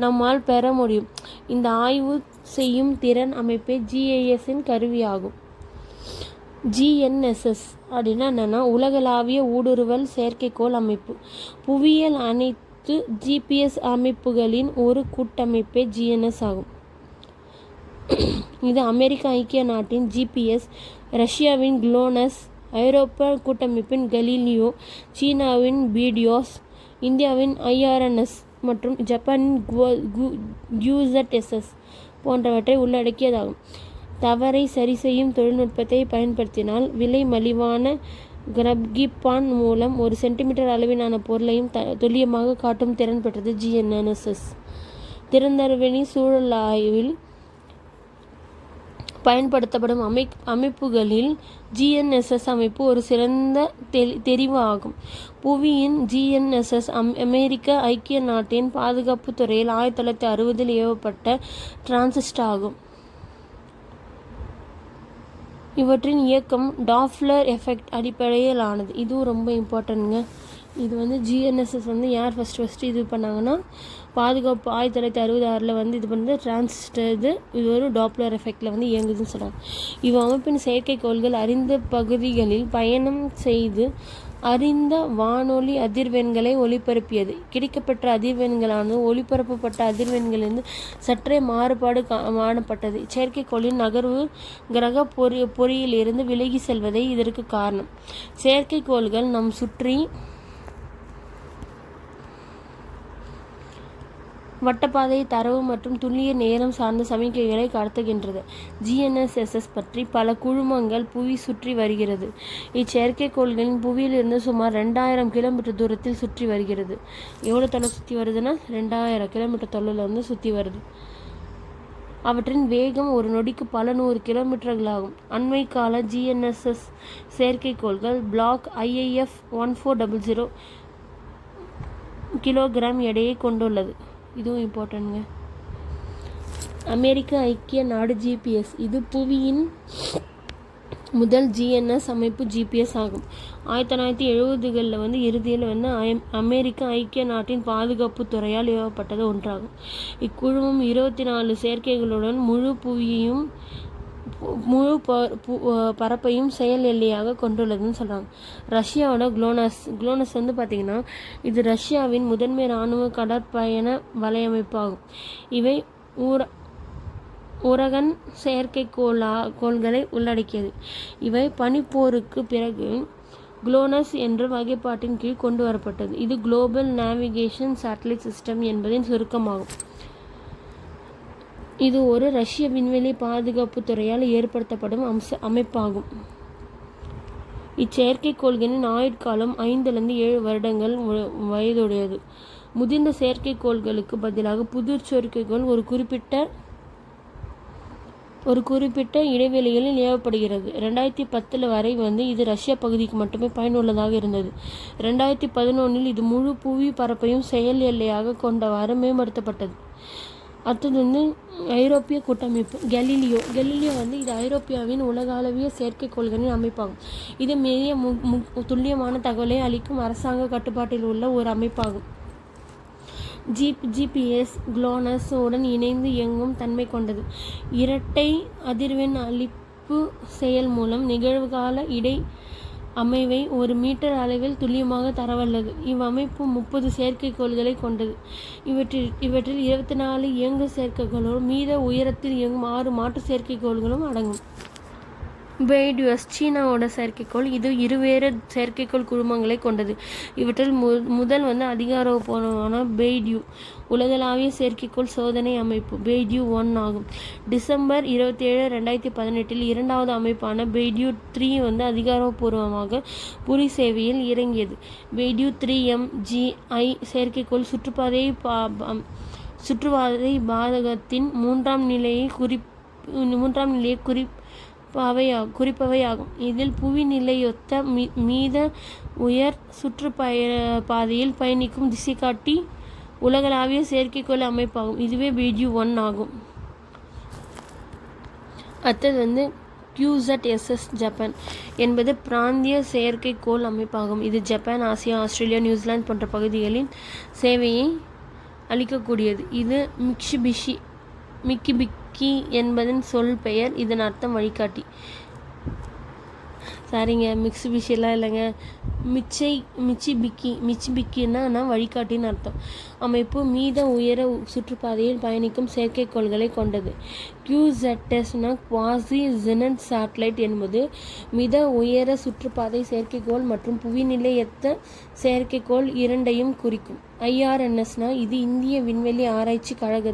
நம்மால் பெற முடியும். இந்த ஆய்வு செய்யும் திறன் அமைப்பே GIS-இன் கருவியாகும். GNSS அப்படின்னா என்னென்னா உலகளாவிய ஊடுருவல் செயற்கைக்கோள் அமைப்பு. புவியியல் அனைத்து GPS அமைப்புகளின் ஒரு கூட்டமைப்பே GNSS ஆகும். இது அமெரிக்க ஐக்கிய நாட்டின் GPS, ரஷ்யாவின் GLONASS, ஐரோப்பிய கூட்டமைப்பின் கலீலியோ, சீனாவின் BDOS, இந்தியாவின் IRNS மற்றும் ஜப்பானின் GUZSS போன்றவற்றை உள்ளடக்கியதாகும். தவறை சரி செய்யும் தொழில்நுட்பத்தை பயன்படுத்தினால் விலை மலிவான கிராபிப்பான் மூலம் 1 சென்டிமீட்டர் அளவிலான பொருளையும் துல்லியமாக காட்டும் திறன் பெற்றது GNSS. திறந்தவெளி சூழலாய்வில் பயன்படுத்தப்படும் அமைப்புகளில் GNSS அமைப்பு ஒரு சிறந்த தெரிவு ஆகும். புவியின் GNSS அமெரிக்க ஐக்கிய நாட்டின் பாதுகாப்பு துறையில் 1960 ஏவப்பட்ட டிரான்சிஸ்டர் ஆகும். இவற்றின் இயக்கம் டாப்ளர் எஃபெக்ட் அடிப்படையிலானது. இதுவும் ரொம்ப இம்பார்ட்டன்ட்ங்க. இது GNSS யார் ஃபஸ்ட்டு இது பண்ணாங்கன்னா பாதுகாப்பு 1966 இது பண்ணது டிரான்சிஸ்டர். இது ஒரு டாப்ளர் எஃபெக்டில் இயங்குதுன்னு சொல்கிறாங்க. அமைப்பின் செயற்கைக்கோள்கள் அறிந்த பகுதிகளில் பயணம் செய்து அறிந்த வானொலி அதிர்வெண்களை ஒளிபரப்பியது. கிடைக்கப்பட்ட அதிர்வெண்களானது ஒளிபரப்பப்பட்ட அதிர்வெண்களிலிருந்து சற்றே மாறுபாடு காணப்பட்டது. செயற்கைக்கோளின் நகர்வு கிரக பொறியிலிருந்து விலகி செல்வதே இதற்கு காரணம். செயற்கைக்கோள்கள் நம் சுற்றி வட்டப்பாதை தரவு மற்றும் துல்லிய நேரம் சார்ந்த சமிக்கைகளை கடத்துகின்றது. GNSS பற்றி பல குழுமங்கள் புவி சுற்றி வருகிறது. இச்செயற்கைக்கோள்களின் புவியிலிருந்து சுமார் 2000 கிலோமீட்டர் தூரத்தில் சுற்றி வருகிறது. எவ்வளோ தொலை சுற்றி வருதுன்னா 2000 கிலோமீட்டர் தொலைவில் சுற்றி வருது. அவற்றின் வேகம் ஒரு நொடிக்கு பல 100 கிலோமீட்டர்களாகும். அண்மை கால ஜிஎன்எஸ்எஸ் செயற்கைக்கோள்கள் பிளாக் IIF 1400 கிலோகிராம் எடையை கொண்டுள்ளது. இதுவும் இம்பார்ட்டன்ட்ங்க. அமெரிக்க ஐக்கிய நாடு GPS, இது புவியின் முதல் GNSS அமைப்பு GPS ஆகும். 1970களில் இறுதியில் அமெரிக்க ஐக்கிய நாட்டின் பாதுகாப்பு துறையால் ஏவப்பட்டது ஒன்றாகும். இக்குழுமம் 24 செயற்கைகளுடன் முழு பரப்பையும் செயல் எல்லையாக கொண்டுள்ளதுன்னு சொல்கிறாங்க. ரஷ்யாவோட குளோனஸ் பார்த்திங்கன்னா இது ரஷ்யாவின் முதன்மை இராணுவ கடற்பயண வலையமைப்பு ஆகும். இவை உரகன் செயற்கைக்கோள்களை உள்ளடக்கியது. இவை பனிப்போருக்கு பிறகு குளோனஸ் என்ற வகைப்பாட்டின் கீழ் கொண்டு வரப்பட்டது. இது குளோபல் நேவிகேஷன் சேட்டலைட் சிஸ்டம் என்பதின் சுருக்கமாகும். இது ஒரு ரஷ்ய விண்வெளி பாதுகாப்பு துறையால் ஏற்படுத்தப்படும் அமைப்பாகும். இச்செயற்கைக்கோள்களின் ஆயுட்காலம் 5-7 வருடங்கள் வயதுடையது. முதிர்ந்த செயற்கைக்கோள்களுக்கு பதிலாக புதிர் செயற்கைக்கோள் ஒரு குறிப்பிட்ட இடைவெளிகளில் ஏவப்படுகிறது. 2010 வரை இது ரஷ்ய பகுதிக்கு மட்டுமே பயனுள்ளதாக இருந்தது. 2011 இது முழு புவி பரப்பையும் செயல் எல்லையாக கொண்டவாறு மேம்படுத்தப்பட்டது. அடுத்தது ஐரோப்பிய கூட்டமைப்பு கெலிலியோ இது ஐரோப்பியாவின் உலகளவிய செயற்கைக்கோள்களின் அமைப்பாகும். இது மிக துல்லியமான தகவலை அளிக்கும் அரசாங்க கட்டுப்பாட்டில் உள்ள ஒரு அமைப்பாகும். GPS குளோனஸ் உடன் இணைந்து இயங்கும் தன்மை கொண்டது. இரட்டை அதிர்வெண் அளிப்பு செயல் மூலம் நிகழ்வுகால இடை அமைவை 1 மீட்டர் அளவில் துல்லியமாக தரவல்லது. இவ்வமைப்பு 30 செயற்கைக்கோள்களை கொண்டது. இவற்றில் 24 இயங்கு செயற்கைக்கோள்களும் மீத உயரத்தில் இயங்கும் 6 மாற்று செயற்கைக்கோள்களும் அடங்கும். பெய்டியூஸ் சீனாவோட செயற்கைக்கோள். இது இருவேறு செயற்கைக்கோள் குழுமங்களை கொண்டது. இவற்றில் முதல் அதிகாரப்பூர்வமான பெய்டியூ உலகளாவிய செயற்கைக்கோள் சோதனை அமைப்பு பெய்டியூ 1 ஆகும். டிசம்பர் 27, 2018 இரண்டாவது அமைப்பான பெய்டியூ 3 அதிகாரப்பூர்வமாக புரி சேவையில் இறங்கியது. பெய்டியூ 3MGI செயற்கைக்கோள் சுற்றுப்பாதை பாதகத்தின் மூன்றாம் நிலையை குறிப்பவையாகும். இதில் புவி நிலையொத்த மீத உயர் சுற்றுப்பாதையில் பயணிக்கும் திசைகாட்டி உலகளாவிய செயற்கைக்கோள் அமைப்பாகும். இதுவே பெய்டியூ 1 ஆகும். அடுத்தது QZSS ஜப்பான் என்பது பிராந்திய செயற்கைக்கோள் அமைப்பாகும். இது ஜப்பான், ஆசியா, ஆஸ்திரேலியா, நியூசிலாந்து போன்ற பகுதிகளின் சேவையை அளிக்கக்கூடியது. இது மிக்கிபிக்கி என்பதன் சொல் பெயர். இதன் அர்த்தம் வழிகாட்டி. சரிங்க, மிக்ஸிபிஷிலாம் இல்லைங்க, மிச்சிபிக்கின்னா வழிகாட்டின்னு அர்த்தம். அமைப்பு மீத உயர சுற்றுப்பாதையில் பயணிக்கும் செயற்கைக்கோள்களை கொண்டது. QZSனா குவாசி ஜெனட் சேட்டலைட் என்பது மித உயர சுற்றுப்பாதை செயற்கைக்கோள் மற்றும் புவிநிலையத்த செயற்கைக்கோள் இரண்டையும் குறிக்கும். IRNSனா இது இந்திய விண்வெளி ஆராய்ச்சி கழக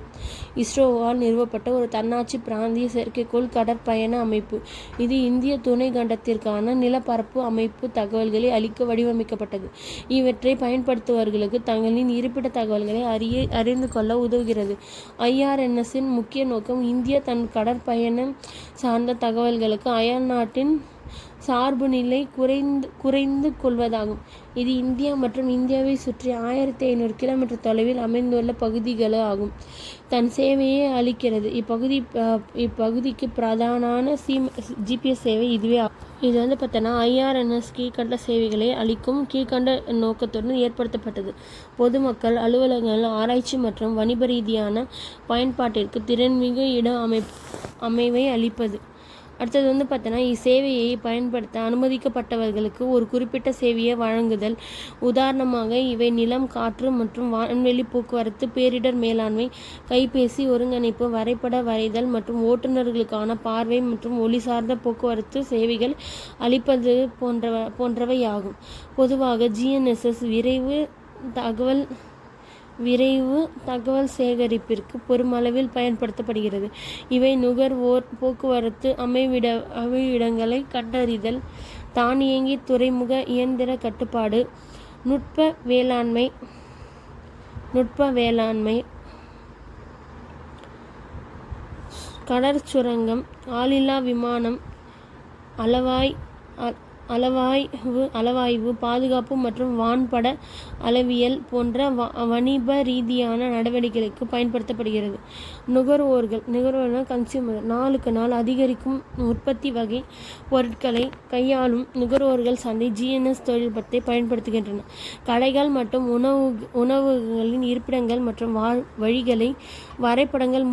இஸ்ரோவால் நிறுவப்பட்ட ஒரு தன்னாட்சி பிராந்திய செயற்கைக்கோள் கடற்பயண அமைப்பு. இது இந்திய துணை கண்டத்திற்கான நிலப்பரப்பு அமைப்பு தகவல்களை அளிக்க வடிவமைக்கப்பட்டது. இவற்றை பயன்படுத்துபவர்களுக்கு தங்களின் இருப்பிட தகவல்களை அறிந்து கொள்ள உதவுகிறது. IRNSின் முக்கிய நோக்கம் இந்தியா தன் கடற்பயணம் சார்ந்த தகவல்களுக்கு அயல் நாட்டின் சார்பு நிலை குறைந்து கொள்வதாகும். இது இந்தியா மற்றும் இந்தியாவை சுற்றி 1500 கிலோமீட்டர் தொலைவில் அமைந்துள்ள பகுதிகள் ஆகும். தன் சேவையை அளிக்கிறது. இப்பகுதிக்கு பிரதான GPS சேவை இதுவே ஆகும். இது பார்த்தோன்னா IRNS கீழ்கண்ட சேவைகளை அளிக்கும் கீழ்கண்ட நோக்கத்துடன் ஏற்படுத்தப்பட்டது. பொதுமக்கள், அலுவலகங்கள், ஆராய்ச்சி மற்றும் வணிக ரீதியான பயன்பாட்டிற்கு திறன்மிகு இட அமைவை அளிப்பது. அடுத்தது பார்த்தோன்னா இச்சேவையை பயன்படுத்த அனுமதிக்கப்பட்டவர்களுக்கு ஒரு குறிப்பிட்ட சேவையை வழங்குதல். உதாரணமாக இவை நிலம், காற்று மற்றும் வான்வெளி போக்குவரத்து, பேரிடர் மேலாண்மை, கைபேசி ஒருங்கிணைப்பு, வரைபட வரைதல் மற்றும் ஓட்டுநர்களுக்கான பார்வை மற்றும் ஒளி சார்ந்த போக்குவரத்து சேவைகள் அளிப்பது போன்றவையாகும். பொதுவாக GNSS விரைவு தகவல் சேகரிப்பிற்கு பெருமளவில் பயன்படுத்தப்படுகிறது. இவை நுகர்வோர் போக்குவரத்து அமைவிடங்களை கண்டறிதல், தானியங்கி துறைமுக இயந்திர கட்டுப்பாடு, நுட்ப வேளாண்மை, கடற்சுரங்கம், ஆளில்லா விமானம், அளவாய்வு, பாதுகாப்பு மற்றும் வான்பட அளவியல் போன்ற வணிக ரீதியான நடவடிக்கைகளுக்கு பயன்படுத்தப்படுகிறது. நுகர்வோர்கள் கன்சியூமர், நாளுக்கு நாள் அதிகரிக்கும் உற்பத்தி வகை பொருட்களை கையாளும் நுகர்வோர்கள் சந்தை GNS தொழில்நுட்பத்தை பயன்படுத்துகின்றன. கடைகள் மற்றும் உணவுகளின் இருப்பிடங்கள் மற்றும் வழிகளை வரைபடங்கள்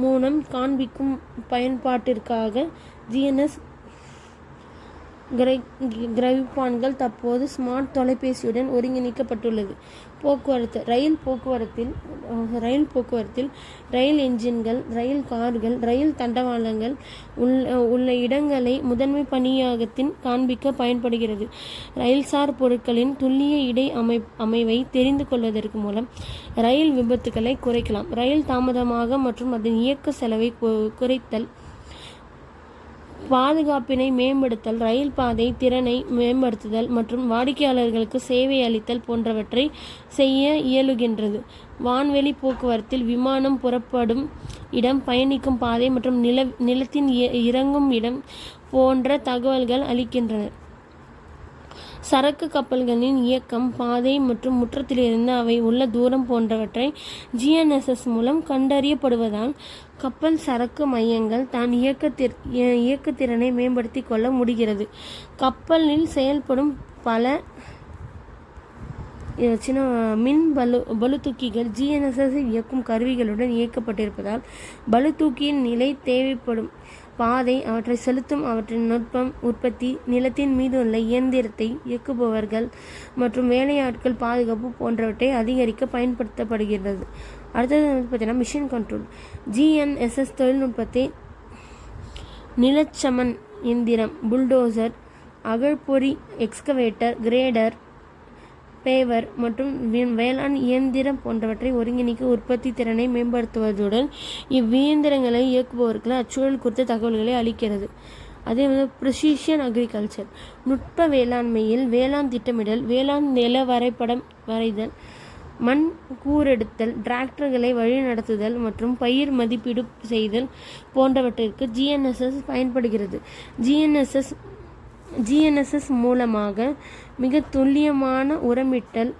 மூலம் காண்பிக்கும் பயன்பாட்டிற்காக GNS கிரகிப்பான்கள் தற்போது ஸ்மார்ட் தொலைபேசியுடன் ஒருங்கிணைக்கப்பட்டுள்ளது. போக்குவரத்து. ரயில் போக்குவரத்தில் ரயில் என்ஜின்கள், ரயில் கார்கள், ரயில் தண்டவாளங்கள் உள்ள இடங்களை முதன்மை பணியாகத்தின் காண்பிக்க பயன்படுகிறது. ரயில்சார் பொருட்களின் துல்லிய இடை அமைவை தெரிந்து கொள்வதற்கு மூலம் ரயில் விபத்துக்களை குறைக்கலாம். ரயில் தாமதமாக மற்றும் அதன் இயக்க செலவை குறைத்தல், பாதுகாப்பினை மேம்படுத்தல், ரயில் பாதை திறனை மேம்படுத்துதல் மற்றும் வாடிக்கையாளர்களுக்கு சேவை அளித்தல் போன்றவற்றை செய்ய இயலுகின்றது. வான்வெளி போக்குவரத்தில் விமானம் புறப்படும் இடம், பயணிக்கும் பாதை மற்றும் நிலத்தின் இறங்கும் இடம் போன்ற தகவல்கள் அளிக்கின்றன. சரக்கு கப்பல்களின் இயக்கம், பாதை மற்றும் முற்றத்திலிருந்து அவை உள்ள தூரம் போன்றவற்றை GNSS மூலம் கண்டறியப்படுவதால் கப்பல் சரக்கு மையங்கள் தான் இயக்கத்திறனை மேம்படுத்தி கொள்ள முடிகிறது. கப்பலில் செயல்படும் பல மின் பளுதூக்கிகள் GNSS இயக்கும் கருவிகளுடன் இயக்கப்பட்டிருப்பதால் பளுதூக்கியின் நிலை, தேவைப்படும் பாதை, அவற்றை செலுத்தும் அவற்றின் நுட்பம், உற்பத்தி, நிலத்தின் மீது உள்ள இயந்திரத்தை இயக்குபவர்கள் மற்றும் வேலையாட்கள் பாதுகாப்பு போன்றவற்றை அதிகரிக்க பயன்படுத்தப்படுகிறது. அடுத்தது பார்த்தீங்கன்னா மிஷின் கண்ட்ரோல். GNSS தொழில்நுட்பத்தை நிலச்சமன் எந்திரம், புல்டோசர், அகழ்பொறி, எக்ஸ்கவேட்டர், கிரேடர், பேவர் மற்றும் வேளாண் இயந்திரம் போன்றவற்றை ஒருங்கிணைக்க உற்பத்தி திறனை மேம்படுத்துவதுடன் இவ்வியந்திரங்களை இயக்குபவர்கள் அச்சூழல் குறித்த தகவல்களை அளிக்கிறது. அதே ப்ரிசிஷன் அக்ரிகல்ச்சர், நுட்ப வேளாண்மையில் வேளாண் திட்டமிடல், வேளாண் நில வரைபடம் வரைதல், மண் கூரெடுத்தல், டிராக்டர்களை வழிநடத்துதல் மற்றும் பயிர் மதிப்பீடு செய்தல் போன்றவற்றிற்கு GNSS பயன்படுகிறது. GNSS மூலமாக மிக துல்லியமான உரமிட்டல்,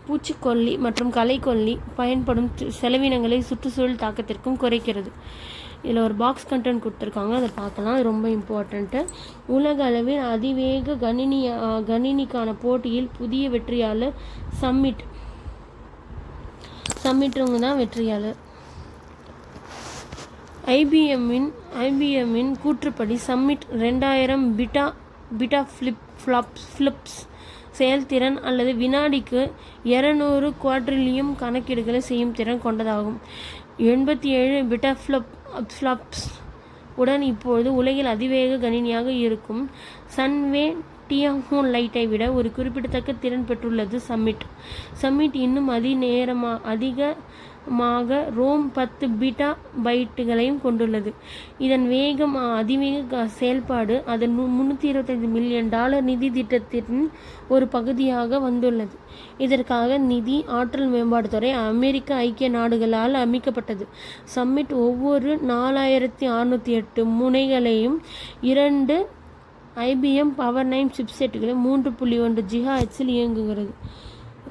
பூச்சிக்கொல்லி மற்றும் களைக்கொல்லி பயன்படும் செலவினங்களை சுற்றுச்சூழல் தாக்கத்திற்கும் குறைக்கிறது. இதில் ஒரு பாக்ஸ் கண்டென்ட் கொடுத்துருக்காங்க, அதை பார்க்கலாம். அது ரொம்ப இம்பார்ட்டண்ட்டு. உலக அளவில் அதிவேக கணினிக்கான போட்டியில் புதிய வெற்றியாளர் சம்மிட்வங்க தான் வெற்றியாளர். IBMஇன் கூற்றுப்படி சம்மிட் 2000 பிட்டா ஃபிளிப்ஸ் செயல்திறன் அல்லது வினாடிக்கு 200 குவாட்ரில்லியன் கணக்கீடுகளை செய்யும் திறன் கொண்டதாகும். 87 பிட்டா ஃபிளிப்ஸ் உடன் இப்போது உலகில் அதிவேக கணினியாக இருக்கும் சன்வே டியாஹூன் லைட்டை விட ஒரு குறிப்பிடத்தக்க திறன் பெற்றுள்ளது சம்மிட் இன்னும் அதிகமாக ரோம் 10 பீட்டா பைட்டுகளையும் கொண்டுள்ளது. இதன் அதிவேக செயல்பாடு அதன் $325 மில்லியன் நிதி திட்டத்தின் ஒரு பகுதியாக வந்துள்ளது. இதற்காக நிதி ஆற்றல் மேம்பாட்டுத்துறை அமெரிக்க ஐக்கிய நாடுகளால் அமைக்கப்பட்டது. சம்மிட் ஒவ்வொரு 4608 முனைகளையும் 2 IBM பவர் 9 சிப்செட்டுகளை 3.1 GHz இயங்குகிறது.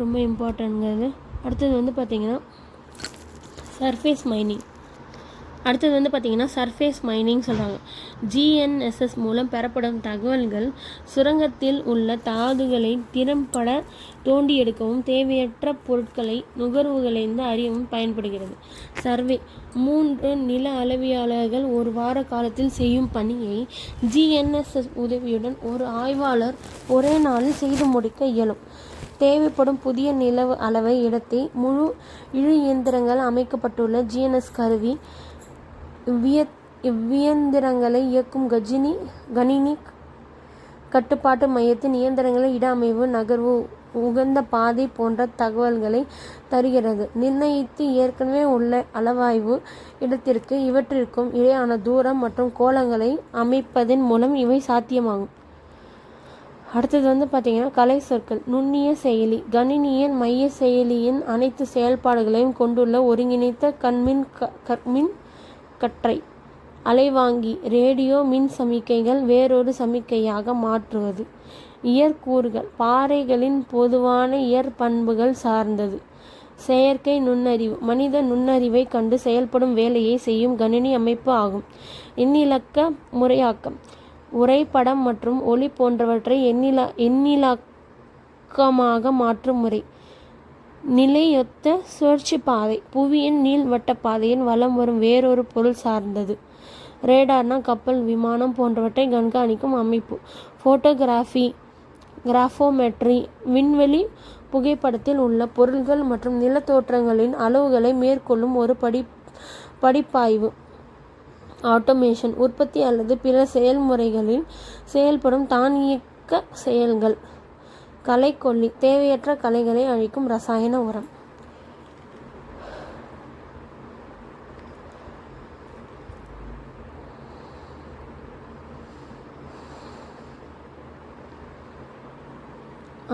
ரொம்ப இம்பார்ட்டன்ட்ங்கிறது. அடுத்தது பார்த்திங்கன்னா சர்ஃபேஸ் மைனிங் சொல்கிறாங்க. GNSS மூலம் பெறப்படும் தகவல்கள் சுரங்கத்தில் உள்ள தாதுகளை திறம்பட தோண்டி எடுக்கவும் தேவையற்ற பொருட்களை நுகர்வுகளிலிருந்து அறியவும் பயன்படுகிறது. சர்வே 3 நில அளவியாளர்கள் ஒரு வார காலத்தில் செய்யும் பணியை GNSS உதவியுடன் ஒரு ஆய்வாளர் ஒரே நாளில் செய்து முடிக்க இயலும். தேவைப்படும் புதிய நில அளவை இடத்தை முழு இழு இயந்திரங்கள் அமைக்கப்பட்டுள்ள GNS கருவி இவ்வியந்திரங்களை இயக்கும் கணினி கட்டுப்பாட்டு மையத்தின் இயந்திரங்களை இட அமைவு, நகர்வு, உகந்த பாதை போன்ற தகவல்களை தருகிறது. நிர்ணயித்து ஏற்கனவே உள்ள அளவாய்வு இடத்திற்கு இவற்றிற்கும் இடையான தூரம் மற்றும் கோணங்களை அமைப்பதன் மூலம் இவை சாத்தியமாகும். அடுத்தது வந்து பார்த்திங்கன்னா கலை சொற்கள். நுண்ணிய செயலி. கணினியின் மைய செயலியின் அனைத்து செயல்பாடுகளையும் கொண்டுள்ள ஒருங்கிணைத்த கண்மின் கற்றை. அலைவாங்கி. ரேடியோ மின் சமிக்கைகள் வேறொரு சமிக்கையாக மாற்றுவது. இயற்கூறுகள். பாறைகளின் பொதுவான இயற்பண்புகள் சார்ந்தது. செயற்கை நுண்ணறிவு. மனித நுண்ணறிவை கண்டு செயல்படும் வேலையை செய்யும் கணினி அமைப்பு ஆகும். எண்ணிலக்க முறையாக்கம். உரைப்படம் மற்றும் ஒளி போன்றவற்றை எண்ணிலக்கமாக மாற்றும் முறை. நிலையொத்த சுழற்சி பாதை. புவியின் நீள்வட்ட பாதையின் வலம் வரும் வேறொரு பொருள் சார்ந்தது. ரேடார்னா கப்பல், விமானம் போன்றவற்றை கண்காணிக்கும் அமைப்பு. ஃபோட்டோகிராஃபி, கிராஃபோமெட்ரி. விண்வெளி புகைப்படத்தில் உள்ள பொருள்கள் மற்றும் நிலத்தோற்றங்களின் அளவுகளை மேற்கொள்ளும் ஒரு படிப்பாய்வு. ஆட்டோமேஷன். உற்பத்தி அல்லது பிற செயல்முறைகளில் செயல்படும் தானியக்க செயல்கள். களைக்கொல்லி. தேவையற்ற களைகளை அழிக்கும் ரசாயன உரம்.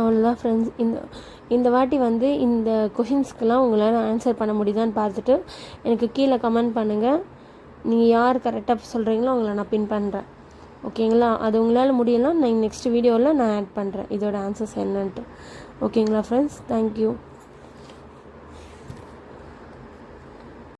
அவ்வளோதான் ஃப்ரெண்ட்ஸ். இந்த வாட்டி வந்து இந்த கொஷின்ஸ்க்கெலாம் உங்களால் ஆன்சர் பண்ண முடியுதான்னு பார்த்துட்டு எனக்கு கீழே கமெண்ட் பண்ணுங்கள். நீங்கள் யார் கரெக்டாக சொல்கிறீங்களோ அவங்கள நான் பின் பண்ணுறேன். ஓகேங்களா? அது உங்களால் முடியலாம், நான் நெக்ஸ்ட் வீடியோவில் நான் ஆட் பண்ணுறேன் இதோட ஆன்சர்ஸ் என்னன்ட்டு. ஓகேங்களா ஃப்ரெண்ட்ஸ்? தேங்க்யூ.